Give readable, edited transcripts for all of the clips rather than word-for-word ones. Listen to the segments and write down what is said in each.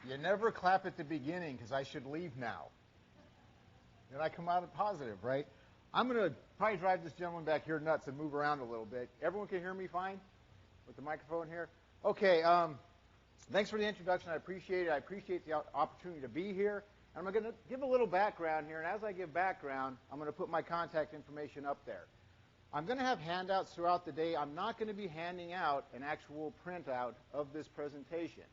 You never clap at the beginning because I should leave now. Then I come out positive, right? I'm going to probably drive this gentleman back here nuts and move around a little bit. Everyone can hear me fine with the microphone here? Okay, thanks for the introduction. I appreciate it. I appreciate the opportunity to be here. And I'm going to give a little background here, and as I give background, I'm going to put my contact information up there. I'm going to have handouts throughout the day. I'm not going to be handing out an actual printout of this presentation.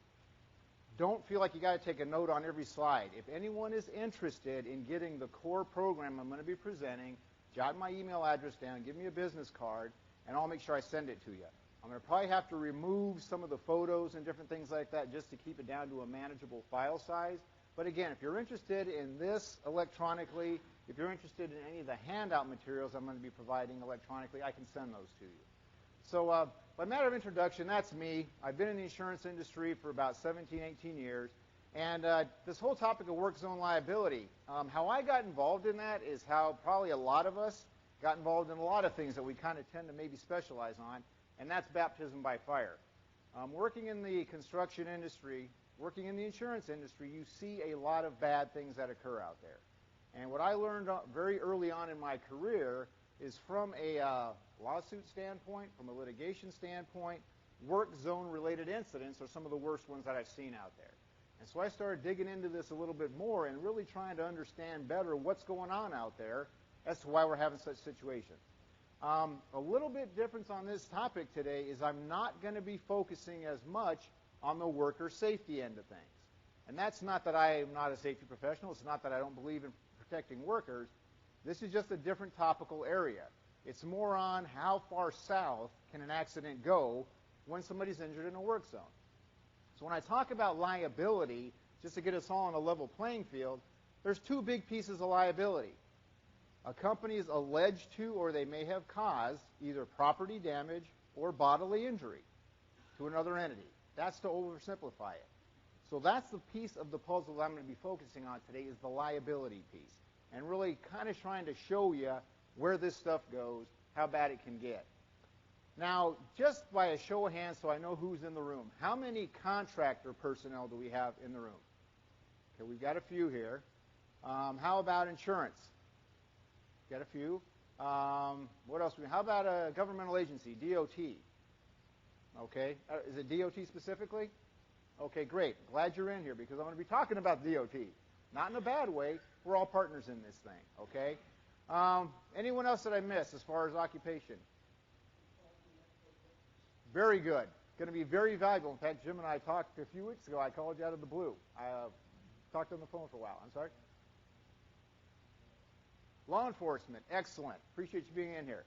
Don't feel like you got to take a note on every slide. If anyone is interested in getting the core program I'm going to be presenting, jot my email address down, give me a business card, and I'll make sure I send it to you. I'm going to probably have to remove some of the photos and different things like that just to keep it down to a manageable file size. But again, if you're interested in this electronically, if you're interested in any of the handout materials I'm going to be providing electronically, I can send those to you. So by matter of introduction, that's me. I've been in the insurance industry for about 17, 18 years. And this whole topic of work zone liability, how I got involved in that is how probably a lot of us got involved in a lot of things that we kind of tend to maybe specialize on, and that's baptism by fire. Working in the construction industry, working in the insurance industry, you see a lot of bad things that occur out there. And what I learned very early on in my career is from a lawsuit standpoint, from a litigation standpoint, work zone related incidents are some of the worst ones that I've seen out there. And so I started digging into this a little bit more and really trying to understand better what's going on out there as to why we're having such situations. A little bit difference on this topic today is I'm not going to be focusing as much on the worker safety end of things. And that's not that I am not a safety professional. It's not that I don't believe in protecting workers. This is just a different topical area. It's more on how far south can an accident go when somebody's injured in a work zone. So when I talk about liability, just to get us all on a level playing field, there's two big pieces of liability. A company is alleged to or they may have caused either property damage or bodily injury to another entity. That's to oversimplify it. So that's the piece of the puzzle that I'm going to be focusing on today is the liability piece. And really kind of trying to show you where this stuff goes, how bad it can get. Now, just by a show of hands so I know who's in the room, how many contractor personnel do we have in the room? Okay, we've got a few here. How about insurance? Got a few. What else? How about a governmental agency, DOT? Okay. Is it DOT specifically? Okay, great. Glad you're in here because I'm going to be talking about DOT. Not in a bad way. We're all partners in this thing, okay? Anyone else that I missed as far as occupation? Very good. Going to be very valuable. In fact, Jim and I talked a few weeks ago. I called you out of the blue. I talked on the phone for a while. I'm sorry? Law enforcement. Excellent. Appreciate you being in here.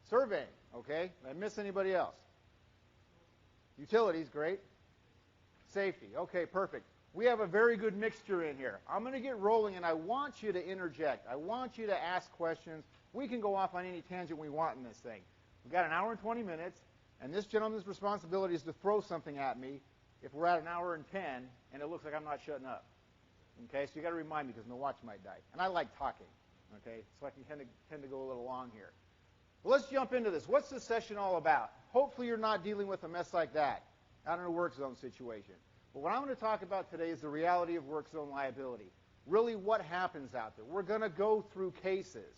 Surveying. Okay. Did I miss anybody else? Utilities. Great. Safety. Okay, perfect. We have a very good mixture in here. I'm going to get rolling, and I want you to interject. I want you to ask questions. We can go off on any tangent we want in this thing. We've got an hour and 20 minutes, and this gentleman's responsibility is to throw something at me if we're at an hour and 10, and it looks like I'm not shutting up. Okay, so you got to remind me because my watch might die. And I like talking, okay, so I can tend to go a little long here. Well, let's jump into this. What's this session all about? Hopefully you're not dealing with a mess like that out in a work zone situation. But what I'm going to talk about today is the reality of work zone liability. Really what happens out there. We're going to go through cases.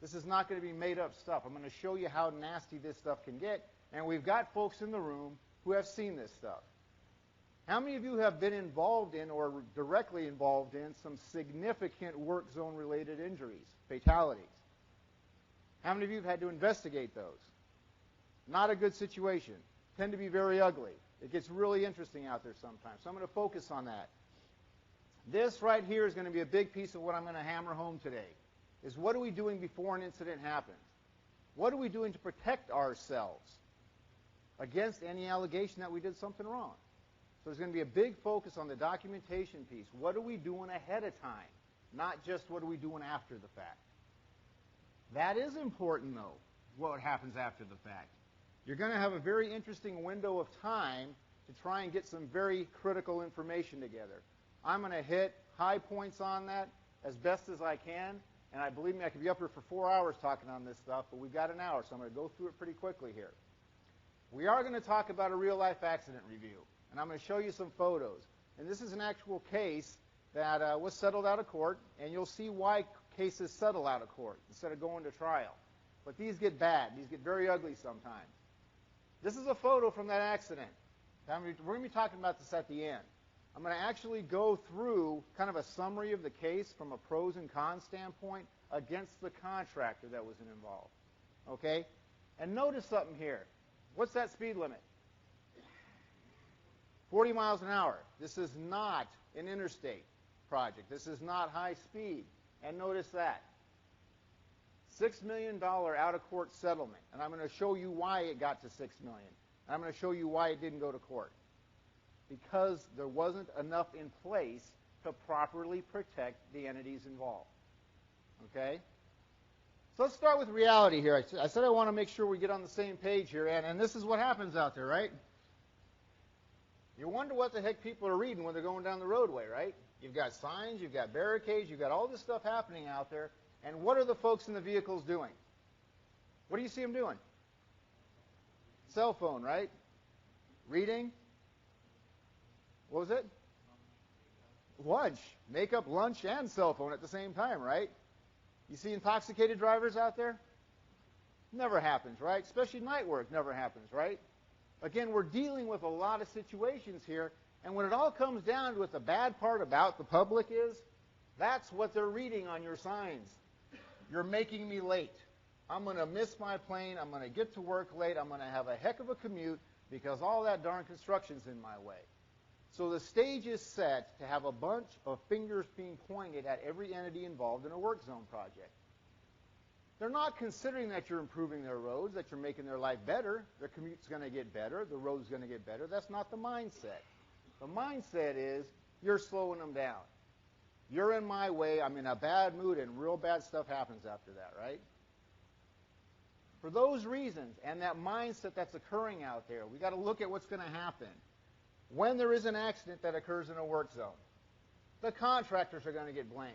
This is not going to be made up stuff. I'm going to show you how nasty this stuff can get. And we've got folks in the room who have seen this stuff. How many of you have been involved in or directly involved in some significant work zone related injuries, fatalities? How many of you have had to investigate those? Not a good situation. Tend to be very ugly. It gets really interesting out there sometimes. So I'm going to focus on that. This right here is going to be a big piece of what I'm going to hammer home today, is what are we doing before an incident happens? What are we doing to protect ourselves against any allegation that we did something wrong? So there's going to be a big focus on the documentation piece. What are we doing ahead of time? Not just what are we doing after the fact. That is important, though, what happens after the fact. You're going to have a very interesting window of time to try and get some very critical information together. I'm going to hit high points on that as best as I can, and I believe me, I could be up here for 4 hours talking on this stuff, but we've got an hour, so I'm going to go through it pretty quickly here. We are going to talk about a real-life accident review, and I'm going to show you some photos. And this is an actual case that was settled out of court, and you'll see why cases settle out of court instead of going to trial. But these get bad. These get very ugly sometimes. This is a photo from that accident. We're going to be talking about this at the end. I'm going to actually go through kind of a summary of the case from a pros and cons standpoint against the contractor that was involved. Okay? And notice something here. What's that speed limit? 40 miles an hour. This is not an interstate project. This is not high speed. And notice that. $6 million out-of-court settlement. And I'm going to show you why it got to $6 million. And I'm going to show you why it didn't go to court. Because there wasn't enough in place to properly protect the entities involved. Okay? So let's start with reality here. I said I want to make sure we get on the same page here. And this is what happens out there, right? You wonder what the heck people are reading when they're going down the roadway, right? You've got signs, you've got barricades, you've got all this stuff happening out there. And what are the folks in the vehicles doing? What do you see them doing? Cell phone, right? Reading. What was it? Lunch. Makeup, lunch, and cell phone at the same time, right? You see intoxicated drivers out there? Never happens, right? Especially night work, never happens, right? Again, we're dealing with a lot of situations here, and when it all comes down to what the bad part about the public is, that's what they're reading on your signs. You're making me late. I'm going to miss my plane. I'm going to get to work late. I'm going to have a heck of a commute because all that darn construction's in my way. So the stage is set to have a bunch of fingers being pointed at every entity involved in a work zone project. They're not considering that you're improving their roads, that you're making their life better. Their commute's going to get better. The road's going to get better. That's not the mindset. The mindset is you're slowing them down. You're in my way. I'm in a bad mood, and real bad stuff happens after that, right? For those reasons and that mindset that's occurring out there, we've got to look at what's going to happen. When there is an accident that occurs in a work zone, the contractors are going to get blamed.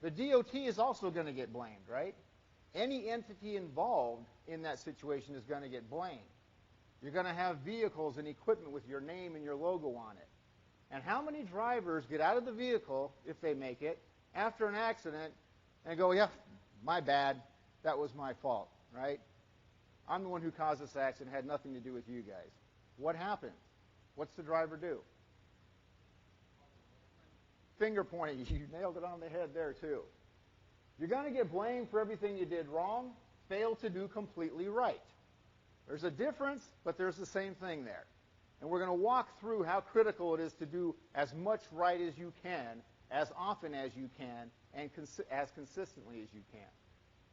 The DOT is also going to get blamed, right? Any entity involved in that situation is going to get blamed. You're going to have vehicles and equipment with your name and your logo on it. And how many drivers get out of the vehicle, if they make it, after an accident and go, yeah, my bad, that was my fault, right? I'm the one who caused this accident, had nothing to do with you guys. What happened? What's the driver do? Finger pointing. You nailed it on the head there, too. You're going to get blamed for everything you did wrong, failed to do completely right. There's a difference, but there's the same thing there. And we're going to walk through how critical it is to do as much right as you can, as often as you can, and as consistently as you can.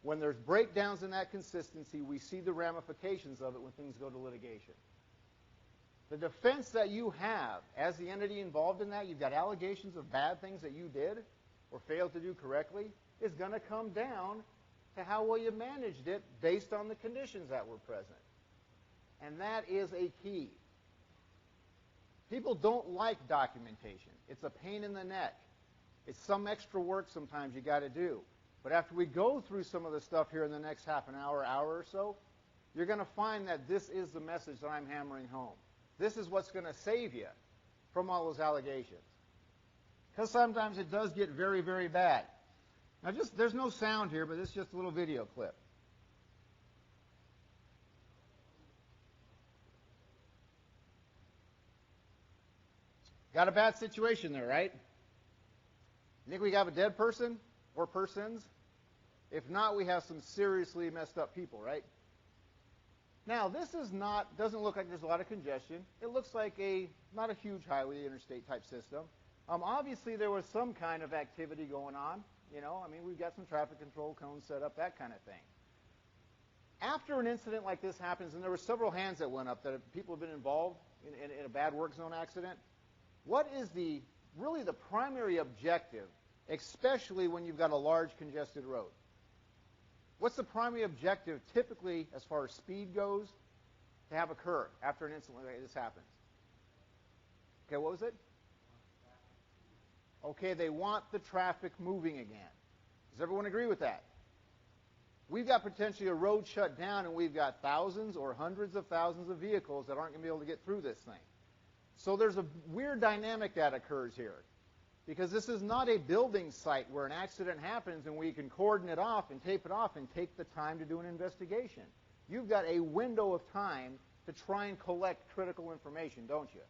When there's breakdowns in that consistency, we see the ramifications of it when things go to litigation. The defense that you have as the entity involved in that, you've got allegations of bad things that you did or failed to do correctly, is going to come down to how well you managed it based on the conditions that were present. And that is a key. People don't like documentation. It's a pain in the neck. It's some extra work sometimes you got to do. But after we go through some of the stuff here in the next half an hour, hour or so, you're going to find that this is the message that I'm hammering home. This is what's going to save you from all those allegations. Because sometimes it does get very, very bad. Now, there's no sound here, but it's just a little video clip. Got a bad situation there, right? You think we have a dead person or persons? If not, we have some seriously messed up people, right? Now, this doesn't look like there's a lot of congestion. It looks like not a huge highway interstate type system. Obviously, there was some kind of activity going on. We've got some traffic control cones set up, that kind of thing. After an incident like this happens, and there were several hands that went up that people have been involved in a bad work zone accident, what is really the primary objective, especially when you've got a large congested road? What's the primary objective typically as far as speed goes to have occur after an incident like this happens? Okay, what was it? Okay, they want the traffic moving again. Does everyone agree with that? We've got potentially a road shut down, and we've got thousands or hundreds of thousands of vehicles that aren't going to be able to get through this thing. So there's a weird dynamic that occurs here, because this is not a building site where an accident happens and we can cordon it off and tape it off and take the time to do an investigation. You've got a window of time to try and collect critical information, don't you?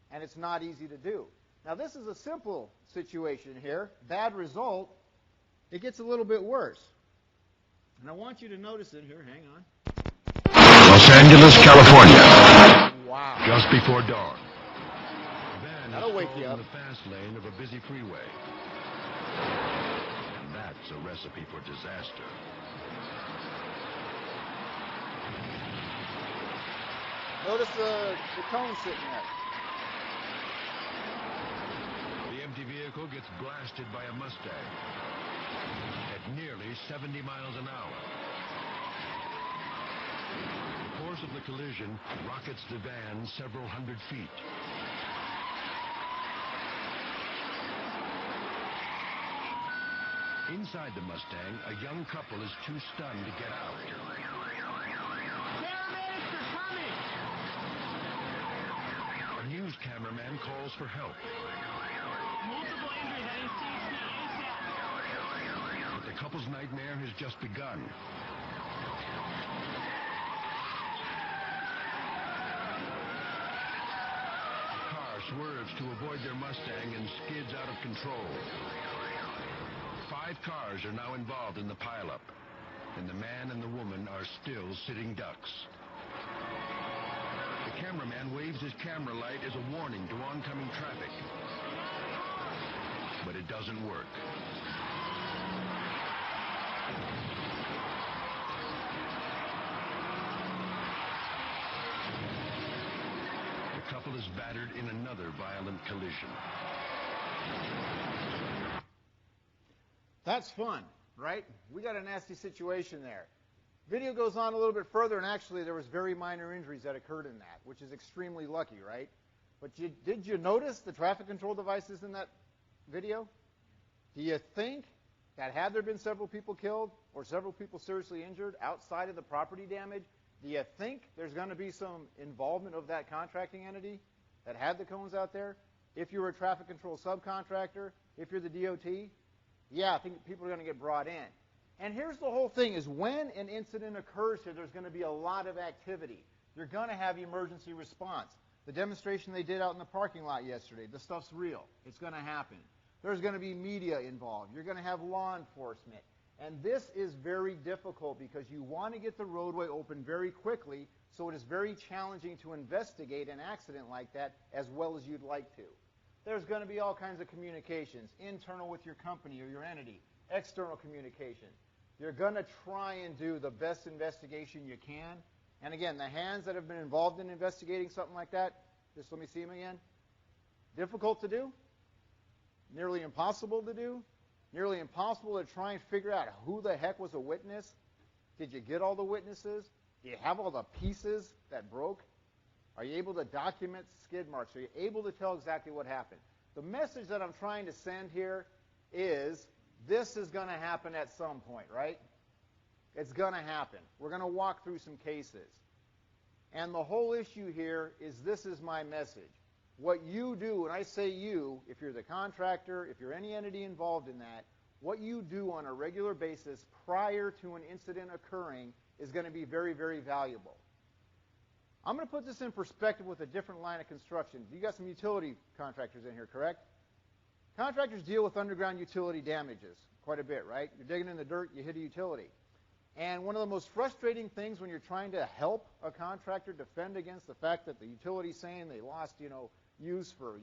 And it's not easy to do. Now, this is a simple situation here. Bad result. It gets a little bit worse. And I want you to notice it here. Hang on. Los Angeles, California. Wow. Just before dawn. That'll wake you up. In the fast lane of a busy freeway. And that's a recipe for disaster. Notice the cone sitting there. The empty vehicle gets blasted by a Mustang at nearly 70 miles an hour. The force of the collision rockets the van several hundred feet. Inside the Mustang, a young couple is too stunned to get out. Paramedics are coming! A news cameraman calls for help. Multiple injuries. I need CHP ASAP. But the couple's nightmare has just begun. The car swerves to avoid their Mustang and skids out of control. 5 cars are now involved in the pileup, and the man and the woman are still sitting ducks. The cameraman waves his camera light as a warning to oncoming traffic. But it doesn't work. The couple is battered in another violent collision. That's fun, right? We got a nasty situation there. Video goes on a little bit further, and actually there was very minor injuries that occurred in that, which is extremely lucky, right? But did you notice the traffic control devices in that video? Do you think that had there been several people killed or several people seriously injured outside of the property damage, do you think there's going to be some involvement of that contracting entity that had the cones out there? If you're a traffic control subcontractor, if you're the DOT, yeah, I think people are going to get brought in. And here's the whole thing, is when an incident occurs here, there's going to be a lot of activity. You're going to have emergency response. The demonstration they did out in the parking lot yesterday, the stuff's real. It's going to happen. There's going to be media involved. You're going to have law enforcement. And this is very difficult because you want to get the roadway open very quickly, so it is very challenging to investigate an accident like that as well as you'd like to. There's going to be all kinds of communications, internal with your company or your entity, external communication. You're going to try and do the best investigation you can. And again, the hands that have been involved in investigating something like that, just let me see them again. Difficult to do, nearly impossible to do, nearly impossible to try and figure out who the heck was a witness. Did you get all the witnesses? Do you have all the pieces that broke? Are you able to document skid marks? Are you able to tell exactly what happened? The message that I'm trying to send here is this is going to happen at some point, right? It's going to happen. We're going to walk through some cases. And the whole issue here is this is my message. What you do, and I say you, if you're the contractor, if you're any entity involved in that, what you do on a regular basis prior to an incident occurring is going to be very, very valuable. I'm going to put this in perspective with a different line of construction. You got some utility contractors in here, correct? Contractors deal with underground utility damages quite a bit, right? You're digging in the dirt, you hit a utility. And one of the most frustrating things when you're trying to help a contractor defend against the fact that the utility's saying they lost, use for,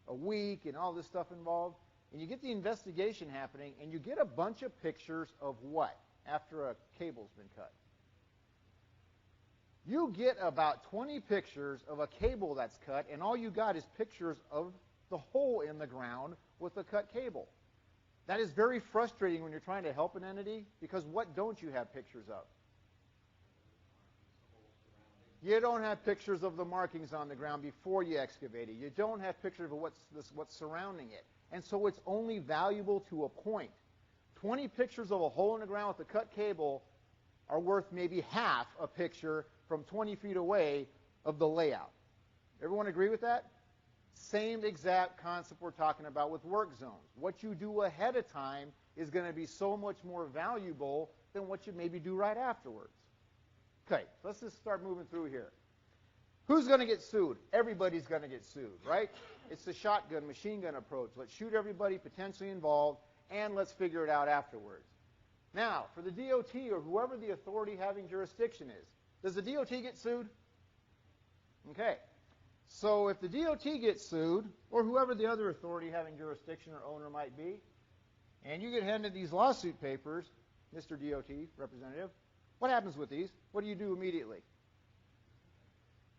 a week and all this stuff involved, and you get the investigation happening, and you get a bunch of pictures of what after a cable's been cut? You get about 20 pictures of a cable that's cut, and all you got is pictures of the hole in the ground with the cut cable. That is very frustrating when you're trying to help an entity, because what don't you have pictures of? You don't have pictures of the markings on the ground before you excavate it. You don't have pictures of what's surrounding it. And so it's only valuable to a point. 20 pictures of a hole in the ground with a cut cable are worth maybe half a picture from 20 feet away of the layout. Everyone agree with that? Same exact concept we're talking about with work zones. What you do ahead of time is going to be so much more valuable than what you maybe do right afterwards. Okay, so let's just start moving through here. Who's going to get sued? Everybody's going to get sued, right? It's the shotgun, machine gun approach. Let's shoot everybody potentially involved, and let's figure it out afterwards. Now, for the DOT or whoever the authority having jurisdiction is, does the DOT get sued? Okay. So if the DOT gets sued, or whoever the other authority having jurisdiction or owner might be, and you get handed these lawsuit papers, Mr. DOT representative, what happens with these? What do you do immediately?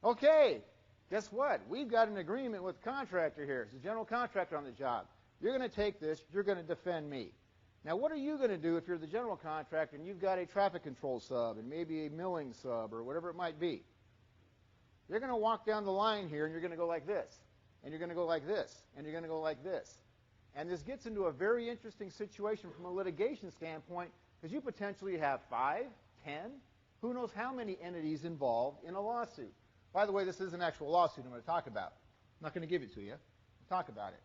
Okay, guess what? We've got an agreement with the contractor here. It's the general contractor on the job. You're going to take this. You're going to defend me. Now, what are you going to do if you're the general contractor and you've got a traffic control sub and maybe a milling sub or whatever it might be? You're going to walk down the line here and you're going to go like this, and you're going to go like this, and you're going to go like this. And this gets into a very interesting situation from a litigation standpoint because you potentially have 5, 10, who knows how many entities involved in a lawsuit. By the way, this is an actual lawsuit I'm going to talk about. I'm not going to give it to you. I'll talk about it.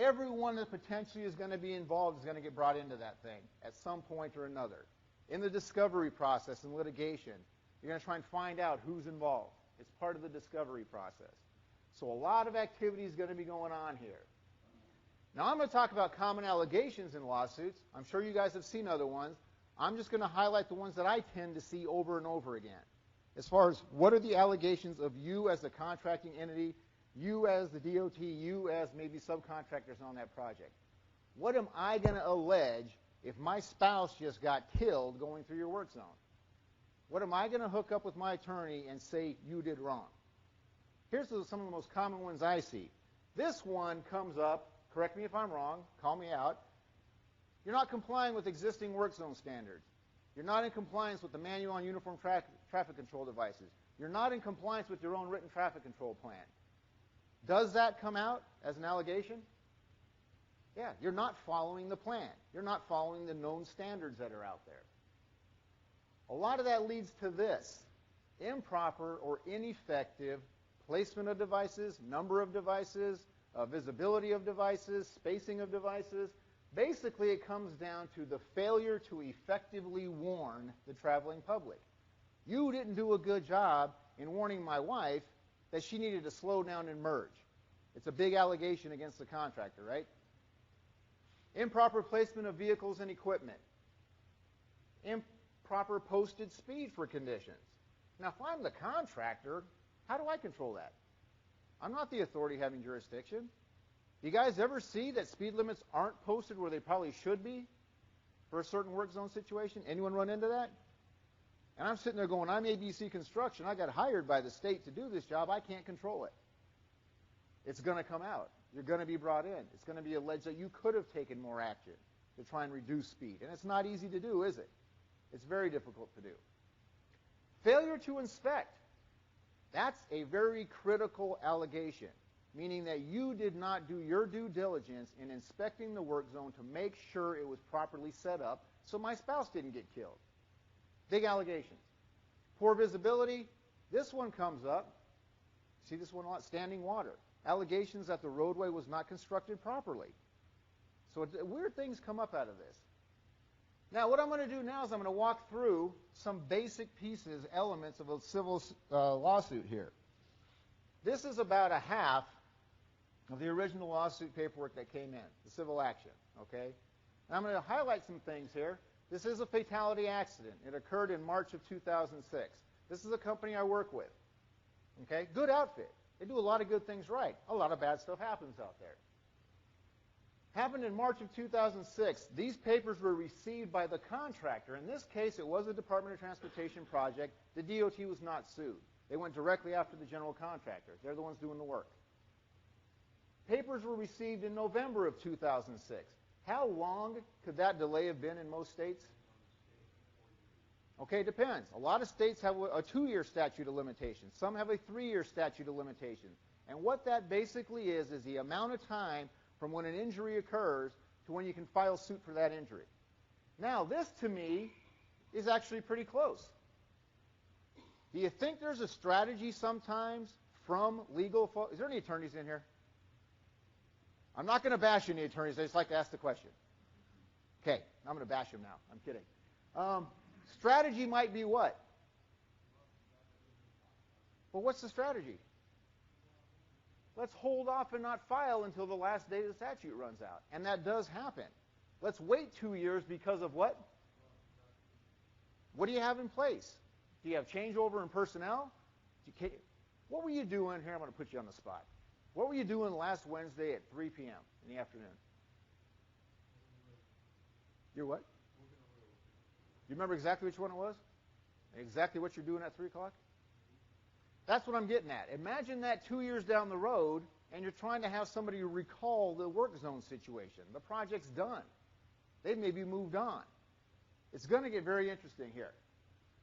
Everyone that potentially is going to be involved is going to get brought into that thing at some point or another. In the discovery process and litigation, you're going to try and find out who's involved. It's part of the discovery process. So a lot of activity is going to be going on here. Now, I'm going to talk about common allegations in lawsuits. I'm sure you guys have seen other ones. I'm just going to highlight the ones that I tend to see over and over again. As far as what are the allegations of you as the contracting entity, you as the DOT, you as maybe subcontractors on that project. What am I going to allege if my spouse just got killed going through your work zone? What am I going to hook up with my attorney and say you did wrong? Here's some of the most common ones I see. This one comes up, correct me if I'm wrong, call me out. You're not complying with existing work zone standards. You're not in compliance with the Manual on Uniform Traffic Control Devices. You're not in compliance with your own written traffic control plan. Does that come out as an allegation? Yeah, you're not following the plan. You're not following the known standards that are out there. A lot of that leads to this: improper or ineffective placement of devices, number of devices, visibility of devices, spacing of devices. Basically, it comes down to the failure to effectively warn the traveling public. You didn't do a good job in warning my wife that she needed to slow down and merge. It's a big allegation against the contractor, right? Improper placement of vehicles and equipment. Improper posted speed for conditions. Now, if I'm the contractor, how do I control that? I'm not the authority having jurisdiction. You guys ever see that speed limits aren't posted where they probably should be for a certain work zone situation? Anyone run into that? And I'm sitting there going, I'm ABC Construction. I got hired by the state to do this job. I can't control it. It's going to come out. You're going to be brought in. It's going to be alleged that you could have taken more action to try and reduce speed. And it's not easy to do, is it? It's very difficult to do. Failure to inspect. That's a very critical allegation, meaning that you did not do your due diligence in inspecting the work zone to make sure it was properly set up so my spouse didn't get killed. Big allegations. Poor visibility. This one comes up. See this one a lot? Standing water. Allegations that the roadway was not constructed properly. So weird things come up out of this. Now, what I'm going to do now is I'm going to walk through some basic pieces, elements of a civil lawsuit here. This is about a half of the original lawsuit paperwork that came in, the civil action, okay? And I'm going to highlight some things here. This is a fatality accident. It occurred in March of 2006. This is a company I work with, okay? Good outfit. They do a lot of good things right. A lot of bad stuff happens out there. Happened in March of 2006. These papers were received by the contractor. In this case, it was a Department of Transportation project. The DOT was not sued. They went directly after the general contractor. They're the ones doing the work. Papers were received in November of 2006. How long could that delay have been in most states? Okay, it depends. A lot of states have a 2-year statute of limitations. Some have a 3-year statute of limitations. And what that basically is the amount of time from when an injury occurs to when you can file suit for that injury. Now, this to me is actually pretty close. Do you think there's a strategy sometimes from legal folks? Is there any attorneys in here? I'm not going to bash any attorneys. I just like to ask the question. Okay, I'm going to bash them now. I'm kidding. Strategy might be what? Well, what's the strategy? Let's hold off and not file until the last day the statute runs out. And that does happen. Let's wait 2 years because of what? What do you have in place? Do you have changeover in personnel? What were you doing here? I'm going to put you on the spot. What were you doing last Wednesday at 3 p.m. in the afternoon? You're what? You remember exactly which one it was? Exactly what you're doing at 3 o'clock? That's what I'm getting at. Imagine that 2 years down the road, and you're trying to have somebody recall the work zone situation. The project's done. They've maybe moved on. It's going to get very interesting here.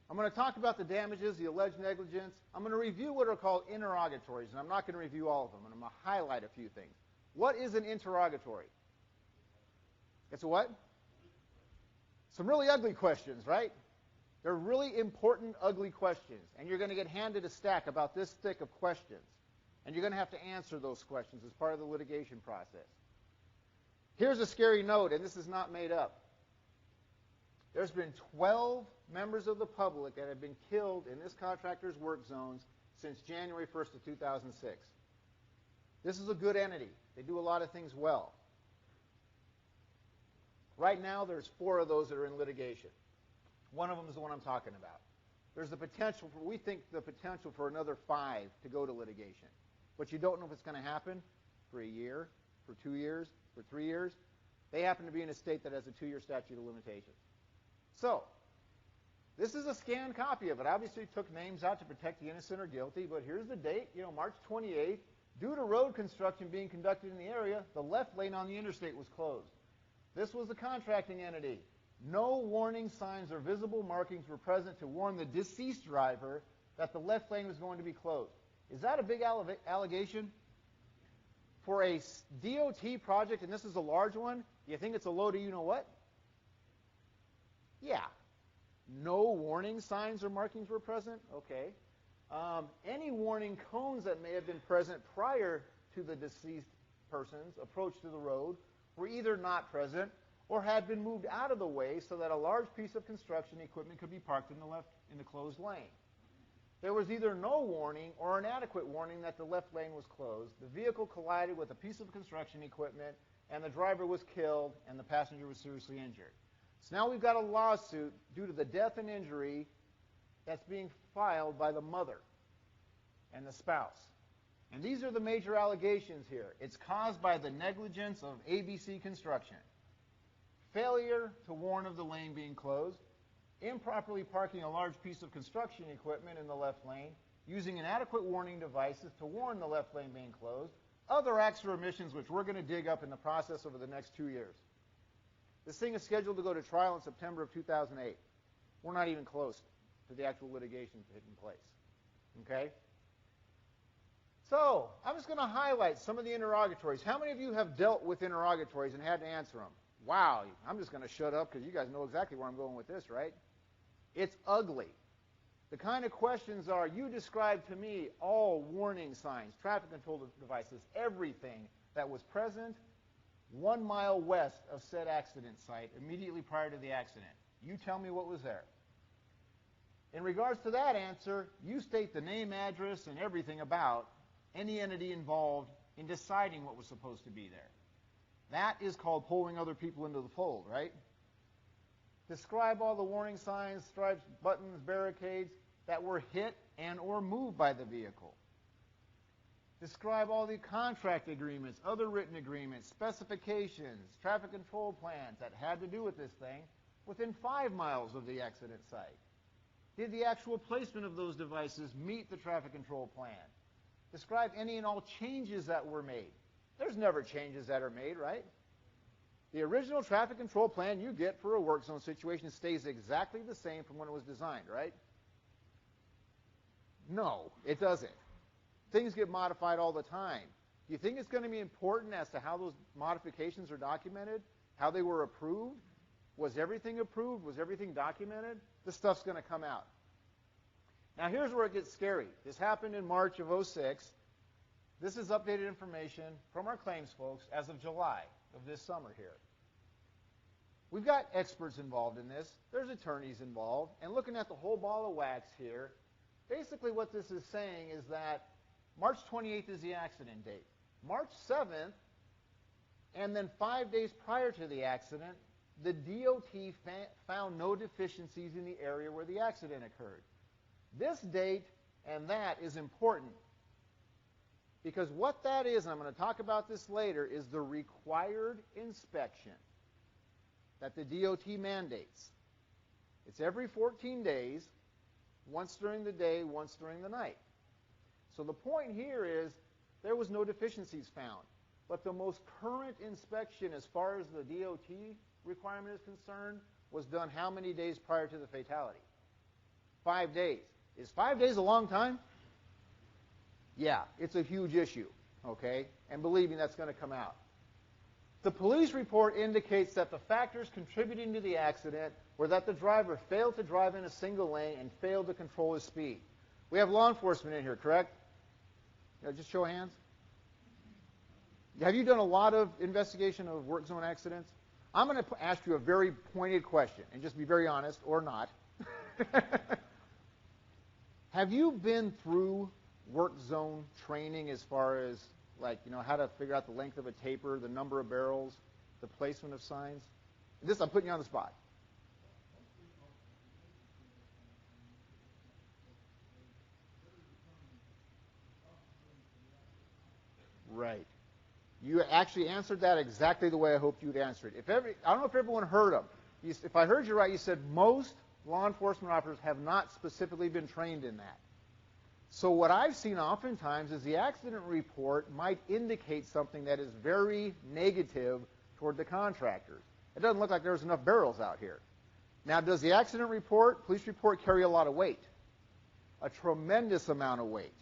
I'm going to talk about the damages, the alleged negligence. I'm going to review what are called interrogatories, and I'm not going to review all of them. I'm going to highlight a few things. What is an interrogatory? It's a what? Some really ugly questions, right? They're really important, ugly questions, and you're going to get handed a stack about this thick of questions, and you're going to have to answer those questions as part of the litigation process. Here's a scary note, and this is not made up. There's been 12 members of the public that have been killed in this contractor's work zones since January 1st of 2006. This is a good entity. They do a lot of things well. Right now, there's 4 of those that are in litigation. One of them is the one I'm talking about. There's the potential for, we think the potential for another 5 to go to litigation. But you don't know if it's going to happen for a year, for 2 years, for 3 years. They happen to be in a state that has a 2-year statute of limitations. So, this is a scanned copy of it. Obviously, it took names out to protect the innocent or guilty, but here's the date, March 28th. Due to road construction being conducted in the area, the left lane on the interstate was closed. This was the contracting entity. No warning signs or visible markings were present to warn the deceased driver that the left lane was going to be closed. Is that a big allegation? For a DOT project, and this is a large one, you think it's a load of you-know-what? Yeah. No warning signs or markings were present? Okay. Any warning cones that may have been present prior to the deceased person's approach to the road were either not present or had been moved out of the way so that a large piece of construction equipment could be parked in the closed lane. There was either no warning or inadequate warning that the left lane was closed. The vehicle collided with a piece of construction equipment, and the driver was killed, and the passenger was seriously injured. So now we've got a lawsuit due to the death and injury that's being filed by the mother and the spouse. And these are the major allegations here. It's caused by the negligence of ABC Construction. Failure to warn of the lane being closed, improperly parking a large piece of construction equipment in the left lane, using inadequate warning devices to warn the left lane being closed, other acts or omissions which we're going to dig up in the process over the next 2 years. This thing is scheduled to go to trial in September of 2008. We're not even close to the actual litigation taking place. Okay? So, I'm just going to highlight some of the interrogatories. How many of you have dealt with interrogatories and had to answer them? Wow, I'm just going to shut up because you guys know exactly where I'm going with this, right? It's ugly. The kind of questions are, you describe to me all warning signs, traffic control devices, everything that was present 1 mile west of said accident site immediately prior to the accident. You tell me what was there. In regards to that answer, you state the name, address, and everything about any entity involved in deciding what was supposed to be there. That is called pulling other people into the fold, right? Describe all the warning signs, stripes, buttons, barricades that were hit and or moved by the vehicle. Describe all the contract agreements, other written agreements, specifications, traffic control plans that had to do with this thing within 5 miles of the accident site. Did the actual placement of those devices meet the traffic control plan? Describe any and all changes that were made. There's never changes that are made, right? The original traffic control plan you get for a work zone situation stays exactly the same from when it was designed, right? No, it doesn't. Things get modified all the time. Do you think it's going to be important as to how those modifications are documented? How they were approved? Was everything approved? Was everything documented? This stuff's going to come out. Now here's where it gets scary. This happened in March of 2006. This is updated information from our claims folks as of July of this summer here. We've got experts involved in this. There's attorneys involved. And looking at the whole ball of wax here, basically what this is saying is that March 28th is the accident date. March 7th, and then 5 days prior to the accident, the DOT found no deficiencies in the area where the accident occurred. This date and that is important because what that is, and I'm going to talk about this later, is the required inspection that the DOT mandates. It's every 14 days, once during the day, once during the night. So the point here is there was no deficiencies found. But the most current inspection as far as the DOT requirement is concerned was done how many days prior to the fatality? 5 days. Is 5 days a long time? Yeah, it's a huge issue, okay? And believe me, that's going to come out. The police report indicates that the factors contributing to the accident were that the driver failed to drive in a single lane and failed to control his speed. We have law enforcement in here, correct? Just show of hands. Have you done a lot of investigation of work zone accidents? I'm going to ask you a very pointed question, and just be very honest, or not. Have you been through work zone training as far as, like, how to figure out the length of a taper, the number of barrels, the placement of signs? This, I'm putting you on the spot. Right. You actually answered that exactly the way I hoped you'd answer it. I don't know if everyone heard them. If I heard you right, you said most law enforcement officers have not specifically been trained in that. So what I've seen oftentimes is the accident report might indicate something that is very negative toward the contractors. It doesn't look like there's enough barrels out here. Now, does the accident report, police report, carry a lot of weight? A tremendous amount of weight.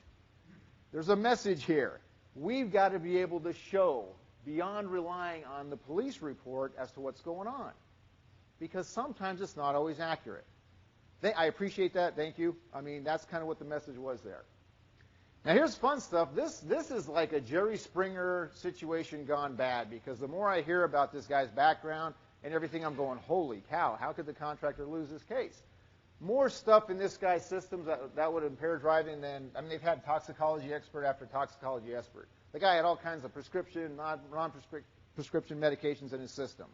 There's a message here. We've got to be able to show, beyond relying on the police report, as to what's going on. Because sometimes it's not always accurate. I appreciate that. Thank you. I mean, that's kind of what the message was there. Now, here's fun stuff. This is like a Jerry Springer situation gone bad, because the more I hear about this guy's background and everything, I'm going, holy cow, how could the contractor lose this case? More stuff in this guy's systems that would impair driving than, I mean, they've had toxicology expert after toxicology expert. The guy had all kinds of prescription, non-prescription medications in his system.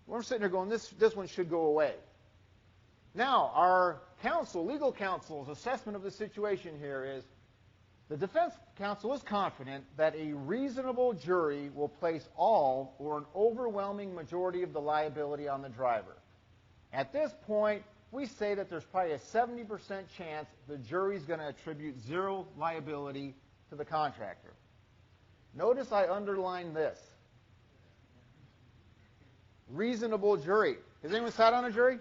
We're sitting there going, this one should go away. Now, our legal counsel's assessment of the situation here is the defense counsel is confident that a reasonable jury will place all or an overwhelming majority of the liability on the driver. At this point, we say that there's probably a 70% chance the jury's going to attribute zero liability to the contractor. Notice I underlined this. Reasonable jury. Has anyone sat on a jury?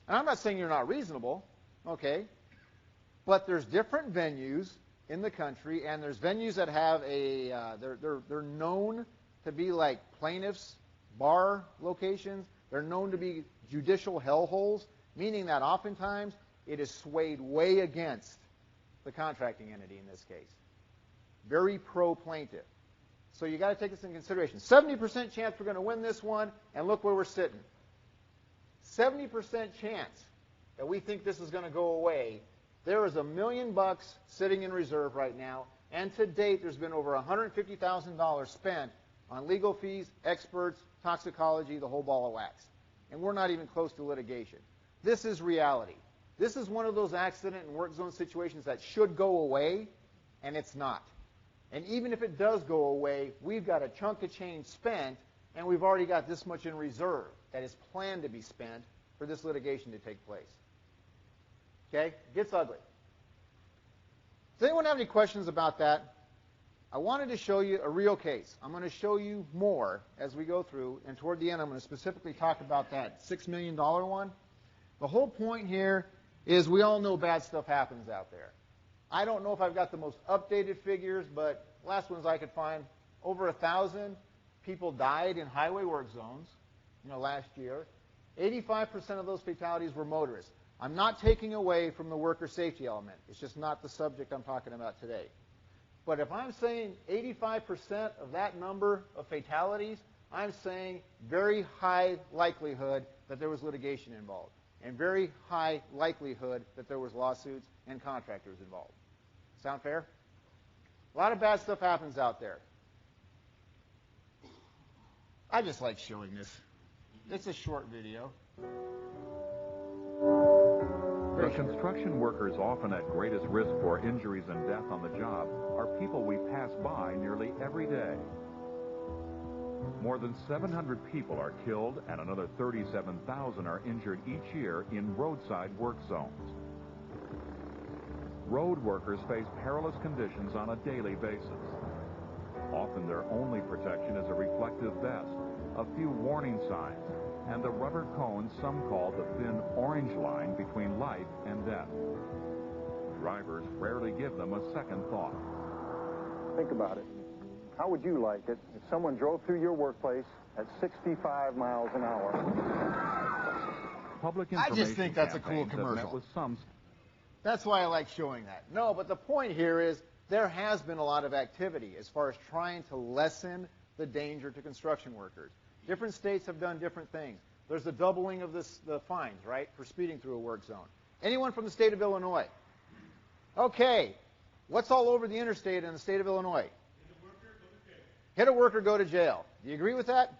And I'm not saying you're not reasonable, okay? But there's different venues in the country, and there's venues that have they're known to be like plaintiffs' bar locations. They're known to be judicial hellholes, meaning that oftentimes it is swayed way against the contracting entity in this case. Very pro-plaintiff. So you got to take this into consideration. 70% chance we're going to win this one, and look where we're sitting. 70% chance that we think this is going to go away. There is $1 million sitting in reserve right now, and to date there's been over $150,000 spent on legal fees, experts, toxicology, the whole ball of wax. And we're not even close to litigation. This is reality. This is one of those accident and work zone situations that should go away, and it's not. And even if it does go away, we've got a chunk of change spent, and we've already got this much in reserve that is planned to be spent for this litigation to take place. Okay? It gets ugly. Does anyone have any questions about that? I wanted to show you a real case. I'm going to show you more as we go through, and toward the end I'm going to specifically talk about that $6 million one. The whole point here is we all know bad stuff happens out there. I don't know if I've got the most updated figures, but last ones I could find, over 1,000 people died in highway work zones, last year. 85% of those fatalities were motorists. I'm not taking away from the worker safety element. It's just not the subject I'm talking about today. But if I'm saying 85% of that number of fatalities, I'm saying very high likelihood that there was litigation involved, and very high likelihood that there was lawsuits and contractors involved. Sound fair? A lot of bad stuff happens out there. I just like showing this. It's a short video. The construction workers often at greatest risk for injuries and death on the job are people we pass by nearly every day. More than 700 people are killed and another 37,000 are injured each year in roadside work zones. Road workers face perilous conditions on a daily basis. Often their only protection is a reflective vest, a few warning signs, and the rubber cones some call the thin orange line between life and death. Drivers rarely give them a second thought. Think about it. How would you like it if someone drove through your workplace at 65 miles an hour? Public I information just think that's a cool campaigns have met commercial. with some. That's why I like showing that. No, but the point here is there has been a lot of activity as far as trying to lessen the danger to construction workers. Different states have done different things. There's the doubling of the fines, right, for speeding through a work zone. Anyone from the state of Illinois? Okay. What's all over the interstate in the state of Illinois? Hit a worker, go to jail. Do you agree with that?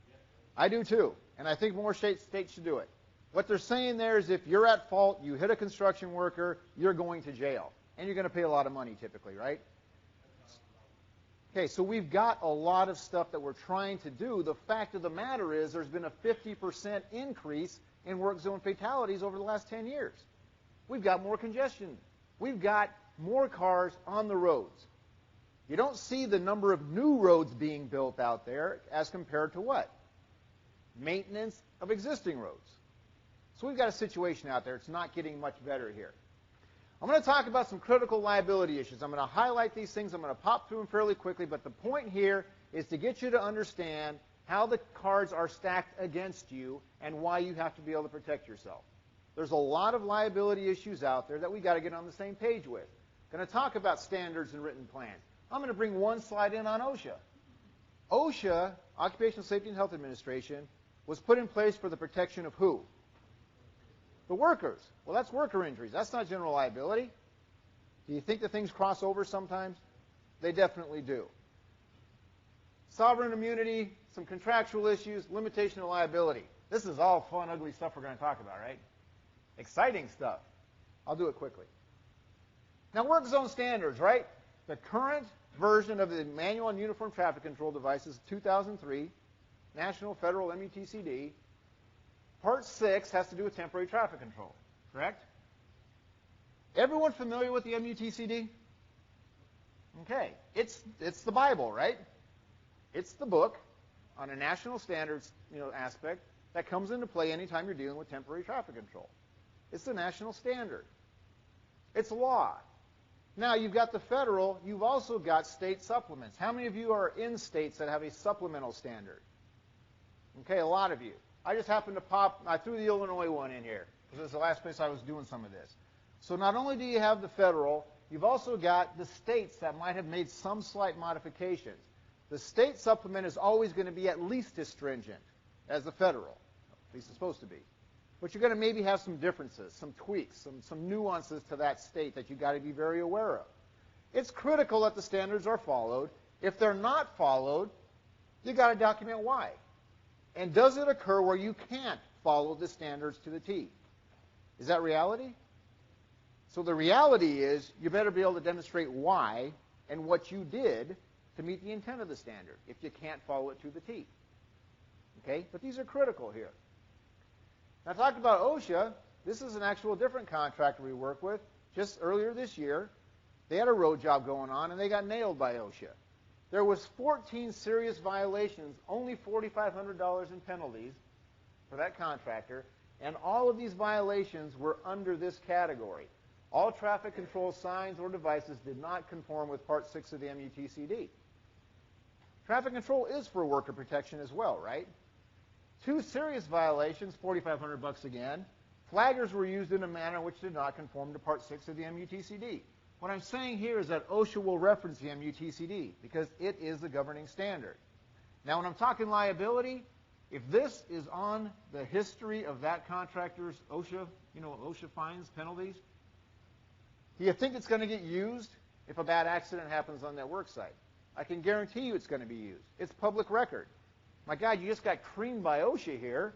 Yes. I do too. And I think more states should do it. What they're saying there is if you're at fault, you hit a construction worker, you're going to jail. And you're going to pay a lot of money typically, right? Okay, so we've got a lot of stuff that we're trying to do. The fact of the matter is there's been a 50% increase in work zone fatalities over the last 10 years. We've got more congestion. We've got more cars on the roads. You don't see the number of new roads being built out there as compared to what? Maintenance of existing roads. So we've got a situation out there. It's not getting much better here. I'm going to talk about some critical liability issues. I'm going to highlight these things. I'm going to pop through them fairly quickly, but the point here is to get you to understand how the cards are stacked against you and why you have to be able to protect yourself. There's a lot of liability issues out there that we got to get on the same page with. I'm going to talk about standards and written plans. I'm going to bring one slide in on OSHA. OSHA, Occupational Safety and Health Administration, was put in place for the protection of who? The workers. Well, that's worker injuries. That's not general liability. Do you think that things cross over sometimes? They definitely do. Sovereign immunity, some contractual issues, limitation of liability. This is all fun, ugly stuff we're going to talk about, right? Exciting stuff. I'll do it quickly. Now, work zone standards, right? The current version of the Manual on Uniform Traffic Control Devices, 2003, National Federal MUTCD. Part 6 has to do with temporary traffic control, correct? Everyone familiar with the MUTCD? Okay. It's the Bible, right? It's the book on a national standards aspect that comes into play anytime you're dealing with temporary traffic control. It's the national standard. It's law. Now, you've got the federal. You've also got state supplements. How many of you are in states that have a supplemental standard? Okay, a lot of you. I just happened to I threw the Illinois one in here because it's the last place I was doing some of this. So not only do you have the federal, you've also got the states that might have made some slight modifications. The state supplement is always going to be at least as stringent as the federal. At least it's supposed to be. But you're going to maybe have some differences, some tweaks, some nuances to that state that you've got to be very aware of. It's critical that the standards are followed. If they're not followed, you've got to document why. And does it occur where you can't follow the standards to the T? Is that reality? So the reality is you better be able to demonstrate why and what you did to meet the intent of the standard if you can't follow it to the T. Okay? But these are critical here. Now, I talked about OSHA. This is an actual different contractor we work with. Just earlier this year, they had a road job going on, and they got nailed by OSHA. There was 14 serious violations, only $4,500 in penalties for that contractor, and all of these violations were under this category. All traffic control signs or devices did not conform with Part 6 of the MUTCD. Traffic control is for worker protection as well, right? 2 serious violations, $4,500 again. Flaggers were used in a manner which did not conform to Part 6 of the MUTCD. What I'm saying here is that OSHA will reference the MUTCD because it is the governing standard. Now, when I'm talking liability, if this is on the history of that contractor's OSHA, OSHA fines, penalties, do you think it's going to get used if a bad accident happens on that work site? I can guarantee you it's going to be used. It's public record. My God, you just got creamed by OSHA here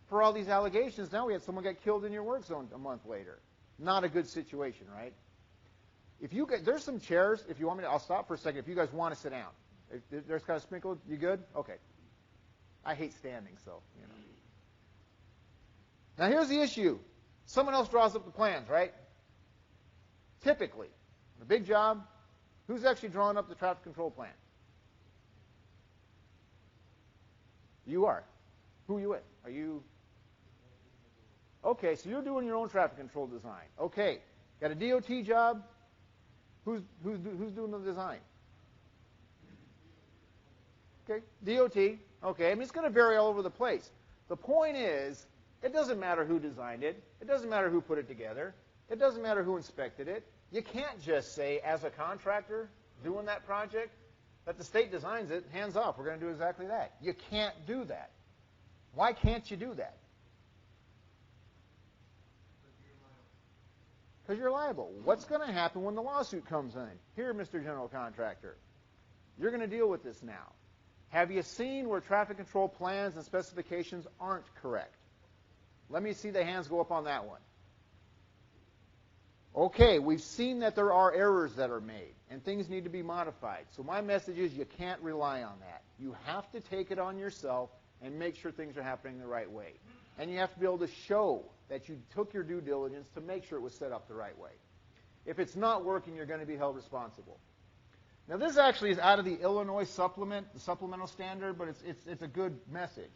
for all these allegations. Now we had someone get killed in your work zone a month later. Not a good situation, right? If you get, there's some chairs. If you want me to, I'll stop for a second. If you guys want to sit down, if there's kind of sprinkled. You good? Okay. I hate standing, so Now here's the issue. Someone else draws up the plans, right? Typically, on a big job, who's actually drawing up the traffic control plan? You are. Who are you with? Are you? Okay, so you're doing your own traffic control design. Okay, got a DOT job. Who's doing the design? Okay, DOT. Okay, I mean, it's going to vary all over the place. The point is, it doesn't matter who designed it. It doesn't matter who put it together. It doesn't matter who inspected it. You can't just say, as a contractor doing that project, that the state designs it, hands off, we're going to do exactly that. You can't do that. Why can't you do that? Because you're liable. What's going to happen when the lawsuit comes in? Here, Mr. General Contractor, you're going to deal with this now. Have you seen where traffic control plans and specifications aren't correct? Let me see the hands go up on that one. Okay, we've seen that there are errors that are made, and things need to be modified. So my message is you can't rely on that. You have to take it on yourself and make sure things are happening the right way. And you have to be able to show that you took your due diligence to make sure it was set up the right way. If it's not working, you're going to be held responsible. Now, this actually is out of the Illinois supplement, the supplemental standard, but it's a good message.